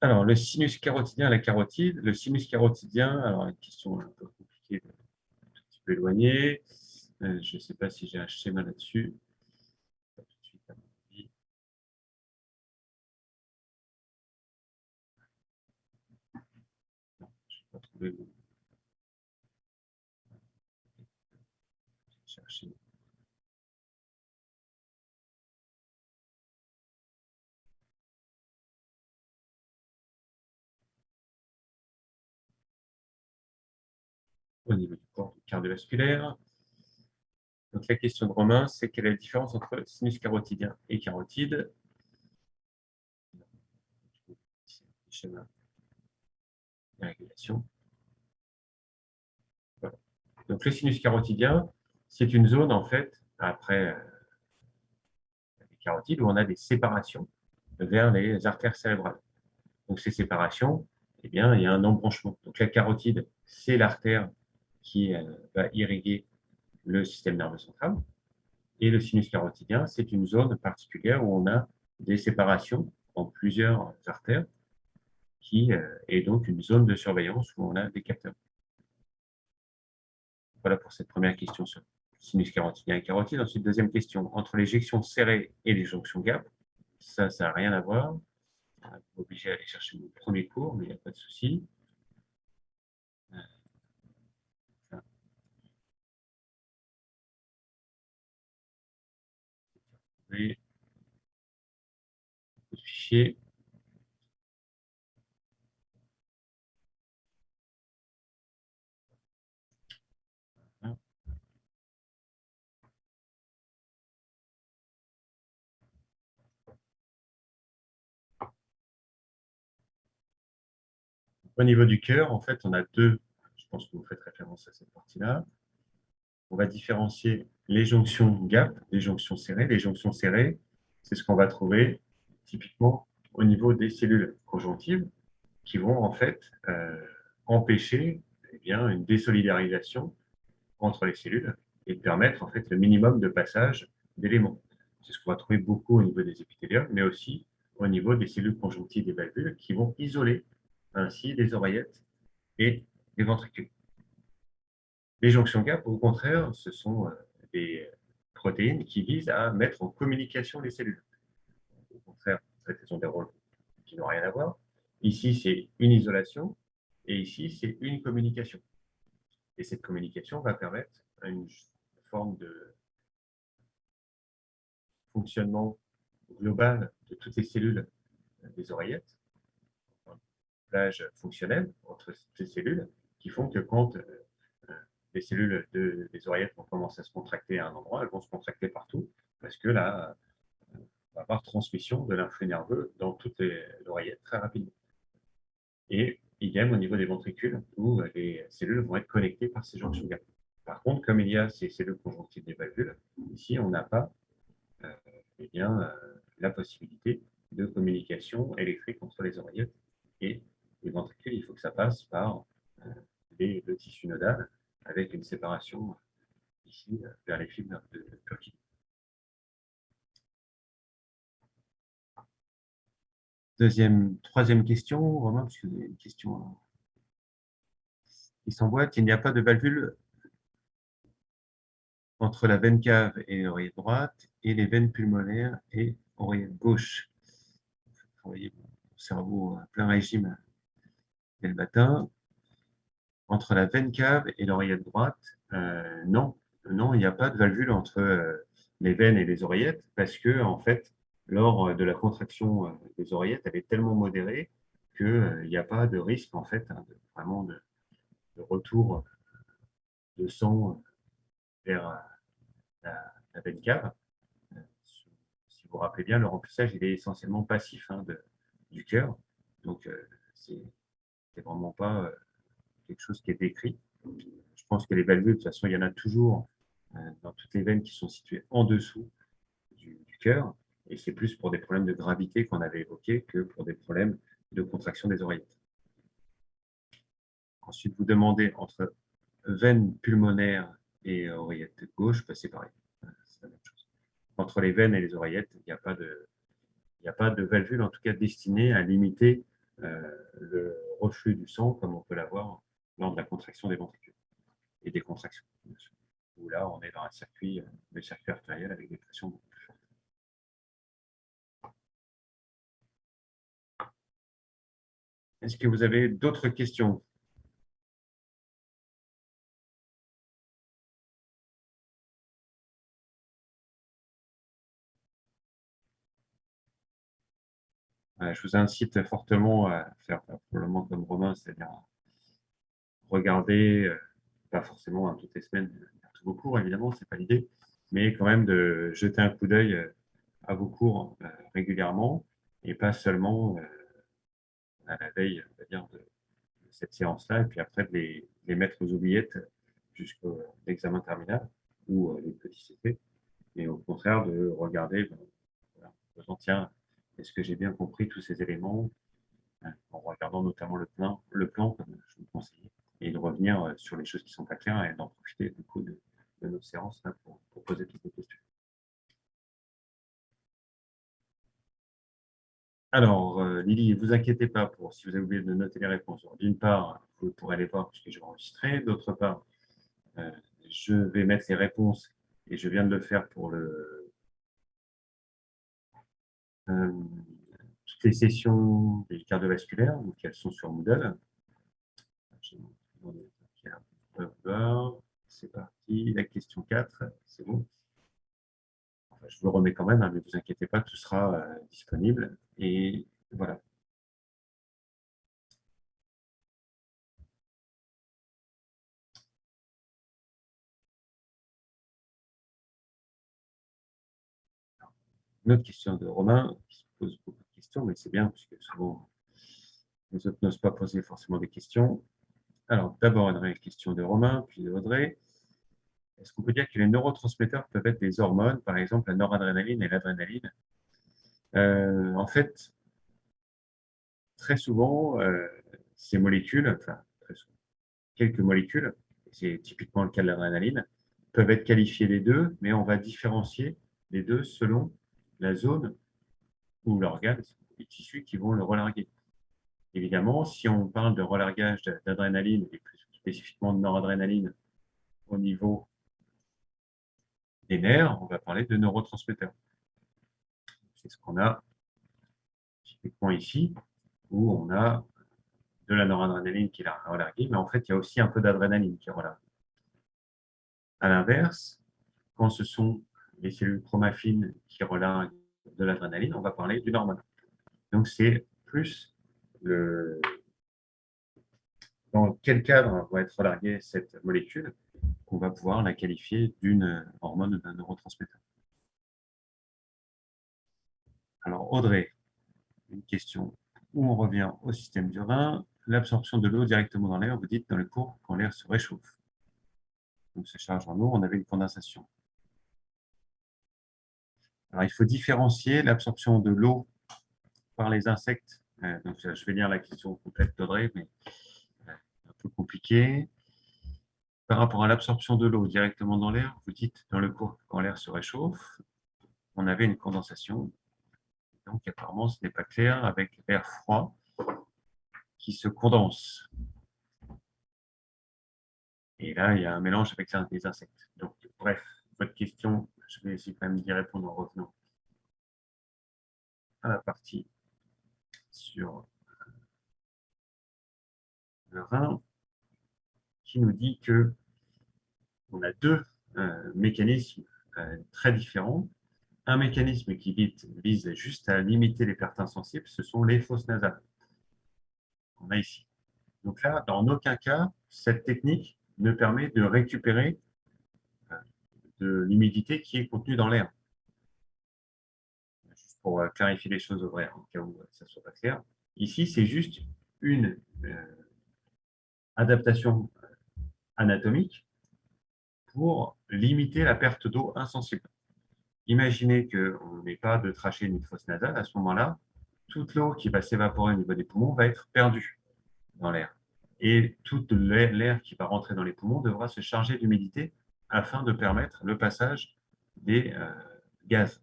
Alors, le sinus carotidien et la carotide. Le sinus carotidien, alors une question un peu compliquée, un tout petit peu éloignée. Je ne sais pas si j'ai un schéma là-dessus. Pas tout de suite, à mon avis. Non, je n'ai pas trouvé le. Chercher. Au niveau du corps cardiovasculaire. Donc, la question de Romain, c'est quelle est la différence entre sinus carotidien et carotide? Schéma de régulation. Voilà. Donc, le sinus carotidien, c'est une zone, en fait, après les carotides, où on a des séparations vers les artères cérébrales. Donc, ces séparations, eh bien, il y a un embranchement. Donc, la carotide, c'est l'artère qui va irriguer le système nerveux central. Et le sinus carotidien, c'est une zone particulière où on a des séparations en plusieurs artères, qui est donc une zone de surveillance où on a des capteurs. Voilà pour cette première question sur sinus carotidien et carotide. Ensuite, deuxième question, entre les jonctions serrées et les jonctions gap, ça n'a rien à voir. Je suis obligé d'aller chercher mon premier cours, mais il n'y a pas de souci. Le fichier. Au niveau du cœur, en fait, on a deux, je pense que vous faites référence à cette partie-là. On va différencier les jonctions gap, les jonctions serrées. Les jonctions serrées, c'est ce qu'on va trouver typiquement au niveau des cellules conjonctives qui vont en fait empêcher une désolidarisation entre les cellules et permettre en fait le minimum de passage d'éléments. C'est ce qu'on va trouver beaucoup au niveau des épithéliums, mais aussi au niveau des cellules conjonctives des valvules qui vont isoler ainsi les oreillettes et les ventricules. Les jonctions gap, au contraire, ce sont des protéines qui visent à mettre en communication les cellules. Au contraire, en fait, elles ont des rôles qui n'ont rien à voir. Ici, c'est une isolation et ici, c'est une communication. Et cette communication va permettre une forme de fonctionnement global de toutes les cellules des oreillettes, un plage fonctionnel entre ces cellules qui font que quand les cellules des oreillettes vont commencer à se contracter à un endroit, elles vont se contracter partout parce que là, on va avoir transmission de l'influx nerveux dans toute l'oreillette très rapidement. Et idem au niveau des ventricules où les cellules vont être connectées par ces jonctions gap. Par contre, comme il y a ces cellules conjonctives des valvules, ici on n'a pas la possibilité de communication électrique entre les oreillettes et les ventricules. Il faut que ça passe par le tissu nodal avec une séparation ici vers les fibres de Purkinje. Troisième question, Romain, parce que vous avez une question qui s'emboîte. Il n'y a pas de valvule entre la veine cave et l'oreillette droite et les veines pulmonaires et oreillette gauche. Il faut travailler mon cerveau à plein régime dès le matin. Entre la veine cave et l'oreillette droite, non, il n'y a pas de valvule entre les veines et les oreillettes parce que, en fait, lors de la contraction des oreillettes, elle est tellement modérée qu'il n'y a pas de risque, en fait, vraiment de retour de sang vers la veine cave. Si vous vous rappelez bien, le remplissage il est essentiellement passif du cœur, donc c'est vraiment pas quelque chose qui est décrit. Je pense que les valvules, de toute façon, il y en a toujours dans toutes les veines qui sont situées en dessous du cœur, et c'est plus pour des problèmes de gravité qu'on avait évoqués que pour des problèmes de contraction des oreillettes. Ensuite, vous demandez entre veine pulmonaire et oreillette gauche, c'est pareil, c'est la même chose. Entre les veines et les oreillettes, il n'y a pas de valvule, en tout cas destinée à limiter le reflux du sang, comme on peut l'avoir lors de la contraction des ventricules et des contractions, bien sûr. Où là, on est dans un circuit, le circuit artériel avec des pressions beaucoup plus fortes. Est-ce que vous avez d'autres questions? Je vous incite fortement à faire probablement comme Romain, c'est-à-dire regarder, pas forcément toutes les semaines, faire tous vos cours, évidemment, ce n'est pas l'idée, mais quand même de jeter un coup d'œil à vos cours régulièrement et pas seulement à la veille, on va dire, de cette séance-là, et puis après de les mettre aux oubliettes jusqu'à l'examen terminal ou les petits CP, et au contraire de regarder, voilà, en disant, tiens, est-ce que j'ai bien compris tous ces éléments, en regardant notamment le plan comme je vous conseillais, et de revenir sur les choses qui ne sont pas claires et d'en profiter du coup de nos séances là, pour poser toutes les questions. Alors, Lily, ne vous inquiétez pas si vous avez oublié de noter les réponses. D'une part, vous pourrez les voir puisque je vais enregistrer. D'autre part, je vais mettre les réponses et je viens de le faire pour toutes les sessions des cardiovasculaires, donc elles sont sur Moodle. C'est parti, la question 4, c'est bon. Enfin, je vous le remets quand même, hein, mais ne vous inquiétez pas, tout sera disponible. Et voilà. Une autre question de Romain, qui se pose beaucoup de questions, mais c'est bien, puisque souvent, les autres n'osent pas poser forcément des questions. Alors, d'abord, une question de Romain, puis de Audrey. Est-ce qu'on peut dire que les neurotransmetteurs peuvent être des hormones, par exemple la noradrénaline et l'adrénaline? En fait, très souvent, ces molécules, enfin, très souvent, quelques molécules, c'est typiquement le cas de l'adrénaline, peuvent être qualifiées les deux, mais on va différencier les deux selon la zone ou l'organe, les tissus qui vont le relarguer. Évidemment, si on parle de relargage d'adrénaline et plus spécifiquement de noradrénaline au niveau des nerfs, on va parler de neurotransmetteurs. C'est ce qu'on a typiquement ici, où on a de la noradrénaline qui est relarguée, mais en fait, il y a aussi un peu d'adrénaline qui est relarguée. À l'inverse, quand ce sont les cellules chromaffines qui relarguent de l'adrénaline, on va parler d'une hormone. Donc, c'est plus dans quel cadre va être relarguée cette molécule qu'on va pouvoir la qualifier d'une hormone ou d'un neurotransmetteur. Alors, Audrey, une question où on revient au système du rein. L'absorption de l'eau directement dans l'air, vous dites dans le cours quand l'air se réchauffe. Donc, se charge en eau, on avait une condensation. Alors, il faut différencier l'absorption de l'eau par les insectes. Donc, je vais lire la question complète d'Audrey, mais un peu compliqué. Par rapport à l'absorption de l'eau directement dans l'air, vous dites dans le cours quand l'air se réchauffe, on avait une condensation. Donc, apparemment, ce n'est pas clair avec l'air froid qui se condense. Et là, il y a un mélange avec les insectes. Donc, bref, votre question, je vais essayer quand même d'y répondre en revenant à la partie sur le rein, qui nous dit que on a deux mécanismes très différents. Un mécanisme qui vise juste à limiter les pertes insensibles, ce sont les fosses nasales qu'on a ici. Donc là, dans aucun cas, cette technique ne permet de récupérer de l'humidité qui est contenue dans l'air. Juste pour clarifier les choses au vrai, en cas où ça ne soit pas clair. Ici, c'est juste une adaptation anatomique pour limiter la perte d'eau insensible. Imaginez qu'on n'ait pas de trachée ni de fosse nasale, à ce moment-là, toute l'eau qui va s'évaporer au niveau des poumons va être perdue dans l'air. Et tout l'air qui va rentrer dans les poumons devra se charger d'humidité afin de permettre le passage des gaz.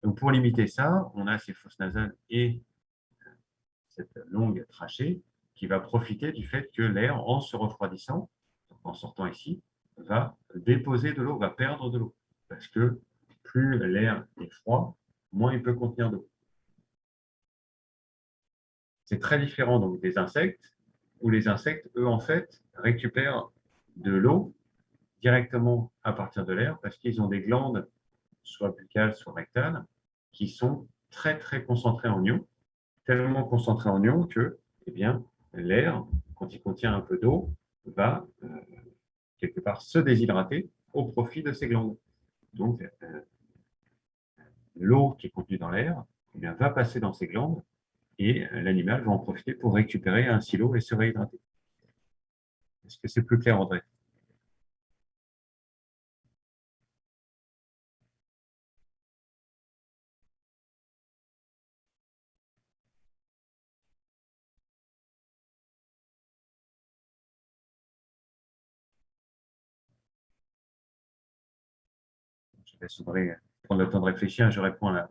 Donc pour limiter ça, on a ces fosses nasales et cette longue trachée qui va profiter du fait que l'air, en se refroidissant, en sortant ici, va déposer de l'eau, va perdre de l'eau. Parce que plus l'air est froid, moins il peut contenir d'eau. C'est très différent donc des insectes, où les insectes, eux, en fait, récupèrent de l'eau directement à partir de l'air parce qu'ils ont des glandes, soit buccales, soit rectales, qui sont très, très concentrées en ions, tellement concentrées en ions que, eh bien, l'air, quand il contient un peu d'eau, va quelque part se déshydrater au profit de ces glandes. Donc, l'eau qui est contenue dans l'air eh bien, va passer dans ces glandes et l'animal va en profiter pour récupérer un silo et se réhydrater. Est-ce que c'est plus clair, André? Je laisse André prendre le temps de réfléchir. Je réponds à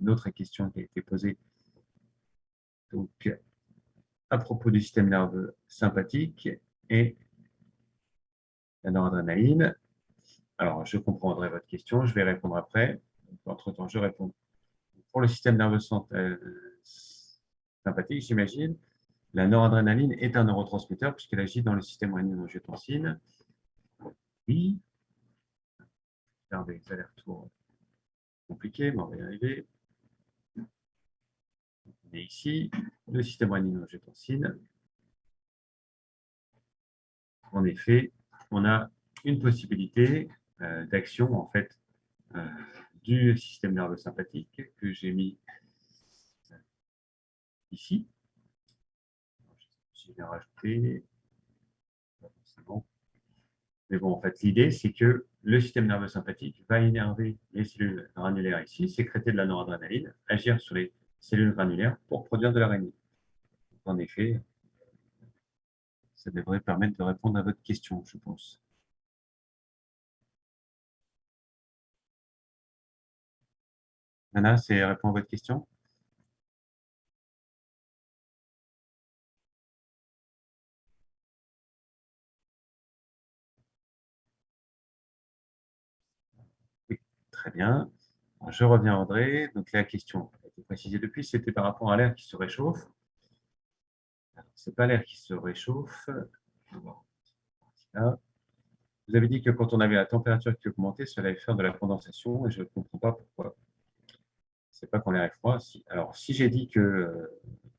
une autre question qui a été posée. Donc, à propos du système nerveux sympathique et la noradrénaline. Alors, je comprendrai votre question, je vais répondre après. Entre-temps, je réponds. Pour le système nerveux sympathique, j'imagine, la noradrénaline est un neurotransmetteur puisqu'elle agit dans le système rénine-angiotensine. Oui, faire des allers-retours compliqués, mais on va y arriver. Et ici, le système rénine-angiotensine. En effet, on a une possibilité d'action en fait du système nerveux sympathique que j'ai mis ici. Je vais rajouter. Bon. Mais bon, en fait, l'idée, c'est que le système nerveux sympathique va énerver les cellules granulaires ici, sécréter de la noradrénaline, agir sur les cellules granulaires pour produire de l'araignée. En effet, ça devrait permettre de répondre à votre question, je pense. Anna, c'est répond à votre question? Oui, très bien. Je reviens, André. Donc, la question a été précisée depuis, c'était par rapport à l'air qui se réchauffe. Ce n'est pas l'air qui se réchauffe. Là. Vous avez dit que quand on avait la température qui augmentait, cela allait faire de la condensation, et je ne comprends pas pourquoi. Ce n'est pas quand l'air est froid. Alors, si j'ai dit que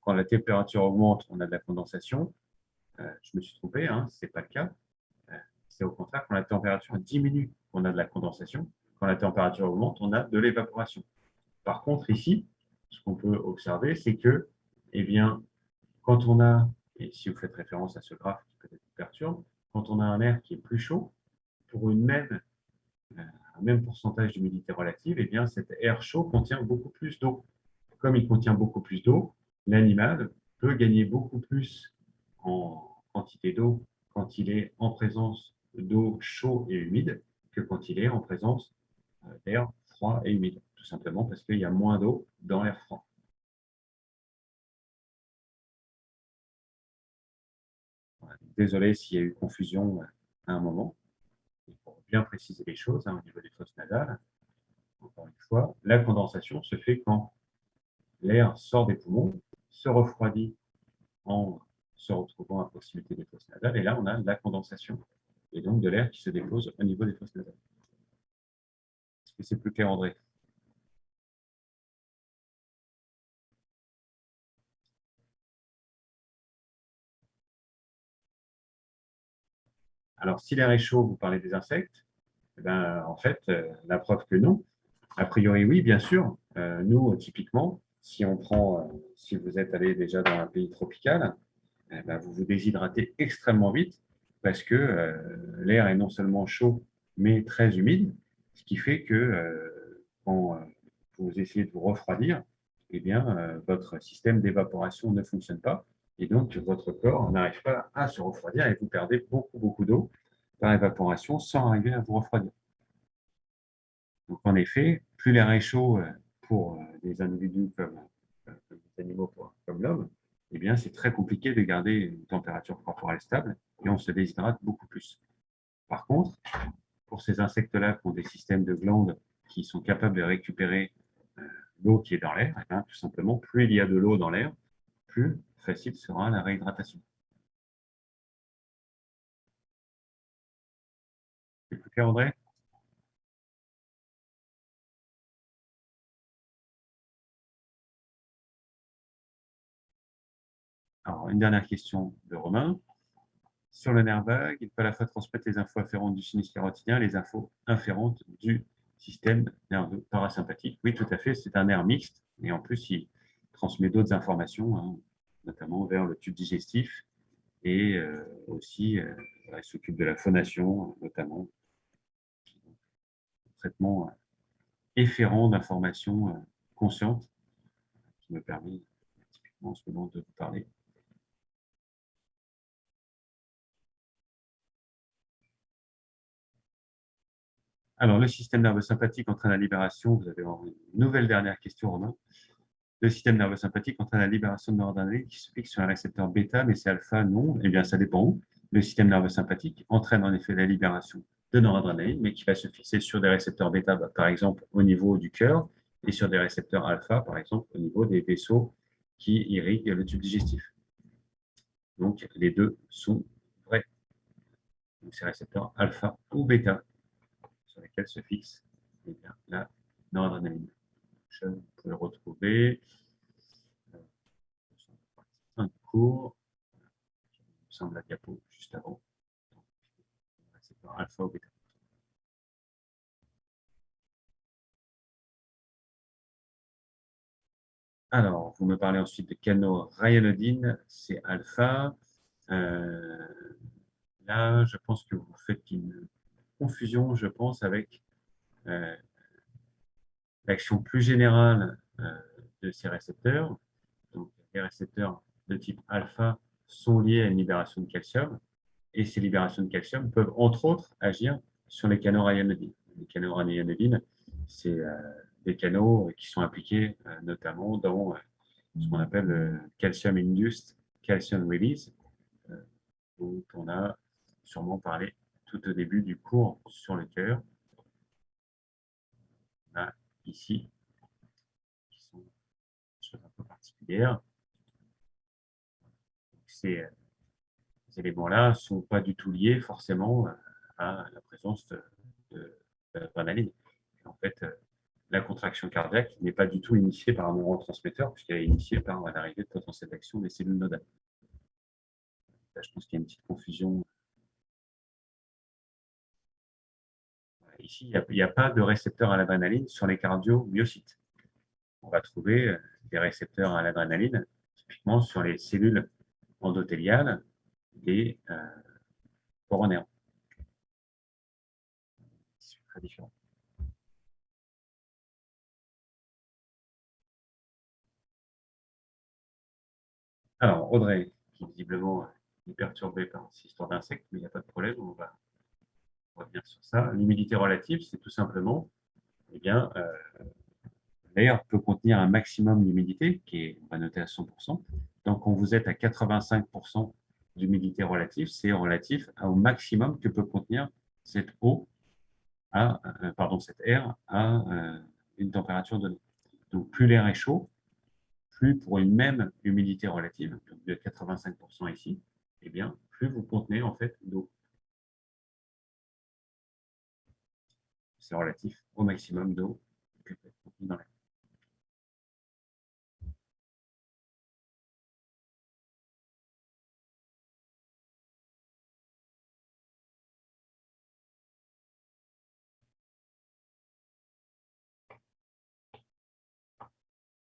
quand la température augmente, on a de la condensation, je me suis trompé, hein, ce n'est pas le cas. C'est au contraire quand la température diminue qu'on a de la condensation. Quand la température augmente, on a de l'évaporation. Par contre, ici, ce qu'on peut observer, c'est que, eh bien, quand on a, et si vous faites référence à ce graphe qui peut-être vous perturbe, quand on a un air qui est plus chaud, pour un même pourcentage d'humidité relative, eh bien, cet air chaud contient beaucoup plus d'eau. Comme il contient beaucoup plus d'eau, l'animal peut gagner beaucoup plus en quantité d'eau quand il est en présence d'eau chaude et humide que quand il est en présence d'air froid et humide, tout simplement parce qu'il y a moins d'eau dans l'air froid. Désolé s'il y a eu confusion à un moment. Il faut bien préciser les choses au niveau des fosses nasales. Encore une fois, la condensation se fait quand l'air sort des poumons, se refroidit en se retrouvant à proximité des fosses nasales, et là, on a de la condensation, et donc de l'air qui se dépose au niveau des fosses nasales. Est-ce que c'est plus clair, André? Alors, si l'air est chaud, vous parlez des insectes, eh ben, en fait, la preuve que non. A priori, oui, bien sûr. Nous, typiquement, si vous êtes allé déjà dans un pays tropical, eh ben, vous vous déshydratez extrêmement vite parce que l'air est non seulement chaud, mais très humide, ce qui fait que quand vous essayez de vous refroidir, eh bien, votre système d'évaporation ne fonctionne pas et donc votre corps n'arrive pas à se refroidir et vous perdez beaucoup, beaucoup d'eau par évaporation sans arriver à vous refroidir. Donc, en effet, plus l'air est chaud pour des individus comme les animaux comme l'homme, eh bien, c'est très compliqué de garder une température corporelle stable et on se déshydrate beaucoup plus. Par contre, pour ces insectes-là qui ont des systèmes de glandes qui sont capables de récupérer l'eau qui est dans l'air, eh bien, tout simplement, plus il y a de l'eau dans l'air, plus facile sera la réhydratation. C'est plus clair, André? Alors, une dernière question de Romain. Sur le nerf vague, il peut à la fois transmettre les infos afférentes du sinus carotidien et les infos inférentes du système nerveux parasympathique. Oui, tout à fait, c'est un nerf mixte. Et en plus, il transmet d'autres informations, hein, notamment vers le tube digestif. Et aussi, il s'occupe de la phonation, notamment, traitement efférent d'informations conscientes, qui me permet typiquement en ce moment de vous parler. Alors, le système nerveux sympathique entraîne la libération. Vous avez une nouvelle dernière question, Romain. Le système nerveux sympathique entraîne la libération de noradrénaline qui se fixe sur un récepteur bêta, mais c'est alpha, non. Eh bien, ça dépend où. Le système nerveux sympathique entraîne en effet la libération de noradrénaline, mais qui va se fixer sur des récepteurs bêta, par exemple au niveau du cœur, et sur des récepteurs alpha, par exemple au niveau des vaisseaux qui irriguent le tube digestif. Donc, les deux sont vrais. Donc, ces récepteurs alpha ou bêta sur lesquels se fixe eh bien, la noradrénaline. Je peux le retrouver. Un cours, il me semble la diapo juste avant. C'est par alpha ou bêta. Alors, vous me parlez ensuite de canaux-ryanodine, c'est alpha. Là, je pense que vous faites une confusion, je pense, avec l'action plus générale de ces récepteurs. Donc, les récepteurs de type alpha sont liés à une libération de calcium, et ces libérations de calcium peuvent, entre autres, agir sur les canaux ryanodine. Les canaux ryanodine, c'est des canaux qui sont impliqués notamment dans ce qu'on appelle le calcium induced calcium release, dont on a sûrement parlé tout au début du cours sur le cœur. On a ici, qui sont des choses un peu particulières. Ces éléments-là ne sont pas du tout liés forcément à la présence de l'adrénaline. En fait, la contraction cardiaque n'est pas du tout initiée par un neurotransmetteur, puisqu'elle est initiée par l'arrivée de potentiel d'action des cellules nodales. Là, je pense qu'il y a une petite confusion. Ici, il n'y a pas de récepteur à l'adrénaline sur les cardiomyocytes. On va trouver des récepteurs à l'adrénaline typiquement sur les cellules endothéliales des coronaires. C'est très différent. Alors, Audrey, qui visiblement est perturbée par cette histoire d'insectes, mais il n'y a pas de problème, on va revenir sur ça. L'humidité relative, c'est tout simplement, eh bien, l'air peut contenir un maximum d'humidité, qui est, on va noter à 100%. Donc, quand vous êtes à 85% d'humidité relative, c'est relatif au maximum que peut contenir cette eau, cet air à une température donnée. Donc, plus l'air est chaud, plus pour une même humidité relative, donc de 85% ici, eh bien, plus vous contenez en fait d'eau. C'est relatif au maximum d'eau que peut être contenue dans l'air.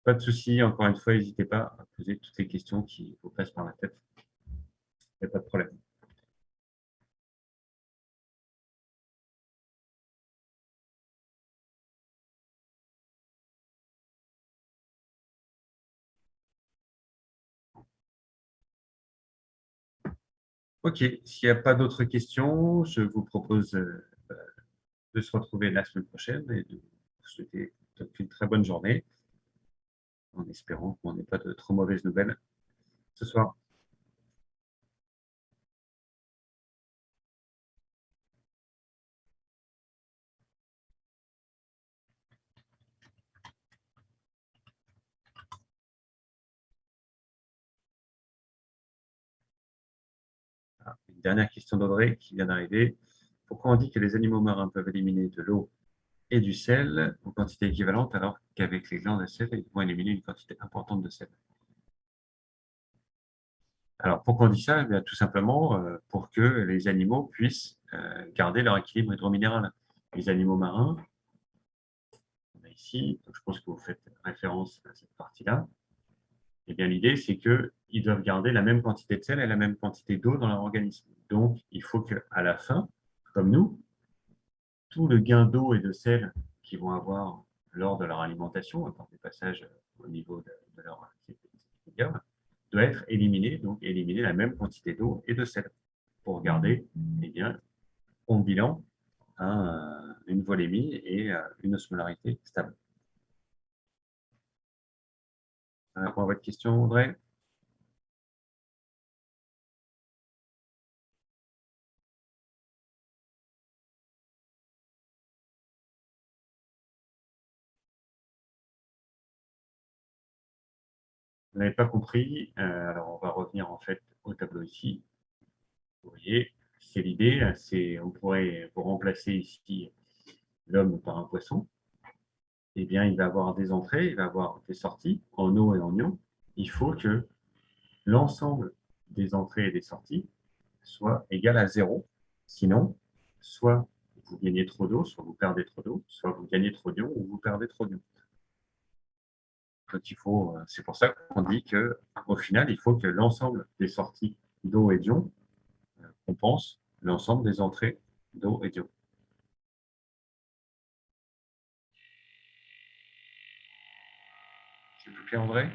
Pas de souci, encore une fois, n'hésitez pas à poser toutes les questions qui vous passent par la tête. Il n'y a pas de problème. Ok, s'il n'y a pas d'autres questions, je vous propose de se retrouver la semaine prochaine et de vous souhaiter une très bonne journée. en espérant qu'on n'ait pas de trop mauvaises nouvelles ce soir. Une dernière question d'Audrey qui vient d'arriver. Pourquoi on dit que les animaux marins peuvent éliminer de l'eau et du sel en quantité équivalente, alors qu'avec les glandes à sel, ils vont éliminer une quantité importante de sel? Alors, pourquoi on dit ça? Eh bien, tout simplement pour que les animaux puissent garder leur équilibre hydrominéral. Les animaux marins, on a ici, donc je pense que vous faites référence à cette partie-là, eh bien, l'idée, c'est qu'ils doivent garder la même quantité de sel et la même quantité d'eau dans leur organisme. Donc, il faut qu'à la fin, comme nous, tout le gain d'eau et de sel qu'ils vont avoir lors de leur alimentation, par des passages au niveau de leur cycle doit être éliminé, donc éliminer la même quantité d'eau et de sel pour garder, eh bien, en bilan, une volémie et une osmolarité stable. Ça répond à votre question, Audrey? Vous n'avez pas compris, alors on va revenir en fait au tableau ici. Vous voyez, c'est l'idée, on pourrait, pour remplacer ici l'homme par un poisson, eh bien il va avoir des entrées, il va avoir des sorties en eau et en ion. Il faut que l'ensemble des entrées et des sorties soit égal à 0. Sinon, soit vous gagnez trop d'eau, soit vous perdez trop d'eau, soit vous gagnez trop d'ion ou vous perdez trop d'ion. Donc c'est pour ça qu'on dit qu'au final, il faut que l'ensemble des sorties d'eau et d'ion compense l'ensemble des entrées d'eau et d'ion. C'est plus clair, André?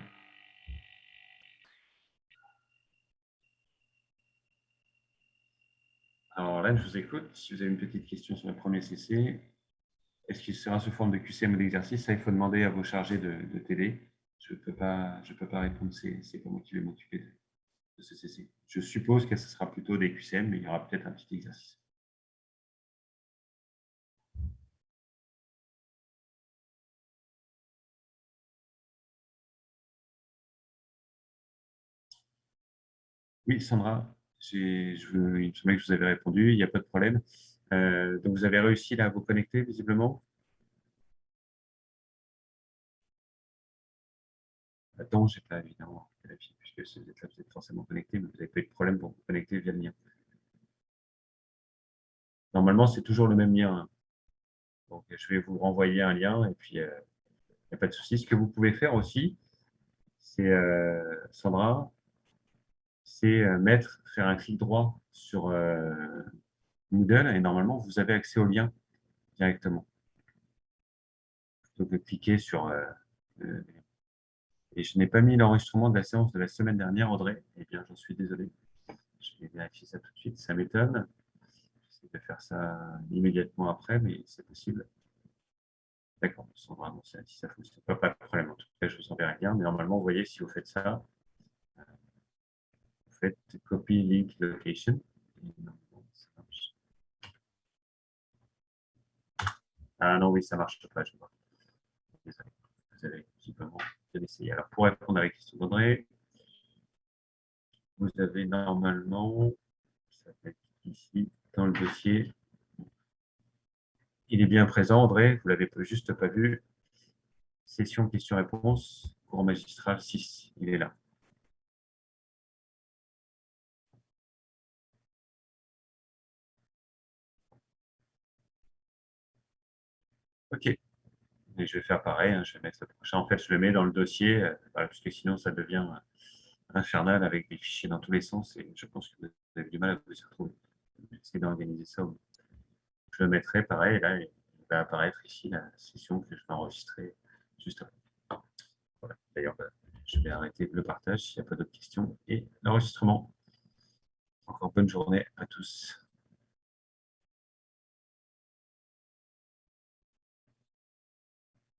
Alors là, je vous écoute. Si vous avez une petite question sur le premier CC, est-ce qu'il sera sous forme de QCM ou d'exercice? Ça, il faut demander à vos chargés de TD. Je ne peux pas répondre, c'est pas moi qui vais m'occuper de ce CC. Je suppose que ce sera plutôt des QCM, mais il y aura peut-être un petit exercice. Oui, Sandra, il me semblait que je vous avais répondu, il n'y a pas de problème. Donc, vous avez réussi là, à vous connecter, visiblement? Non, je n'ai pas évidemment vérifié, puisque vous êtes là, vous êtes forcément connecté, mais vous n'avez pas eu de problème pour vous connecter via le lien. Normalement, c'est toujours le même lien, hein. Donc, je vais vous renvoyer un lien et puis il n'y a pas de souci. Ce que vous pouvez faire aussi, c'est, Sandra, c'est faire un clic droit sur Moodle et normalement, vous avez accès au lien directement. Plutôt que de cliquer sur et je n'ai pas mis l'enregistrement de la séance de la semaine dernière, Audrey. Eh bien, j'en suis désolé. Je vais vérifier ça tout de suite. Ça m'étonne. J'essaie de faire ça immédiatement après, mais c'est possible. D'accord, Sandra, bon, si ça ne fonctionne pas de problème. En tout cas, je vous enverrai un lien. Mais normalement, vous voyez, si vous faites ça, vous faites copy link location. Ah non, oui, ça ne marche pas, je vois. Désolé. Vous avez simplement bien essayé. Alors, pour répondre à la question d'André, vous avez normalement, ça va être ici, dans le dossier, il est bien présent, André, vous ne l'avez juste pas vu. Session questions-réponses, cours magistral 6, il est là. OK. Et je vais faire pareil, hein, je vais mettre le prochain. En fait, je le mets dans le dossier, voilà, parce que sinon, ça devient infernal avec des fichiers dans tous les sens et je pense que vous avez du mal à vous y retrouver. J'essaie d'organiser ça. Je le mettrai pareil, là, il va apparaître ici la session que je vais enregistrer juste après. Voilà. D'ailleurs, je vais arrêter le partage s'il n'y a pas d'autres questions et l'enregistrement. Encore bonne journée à tous.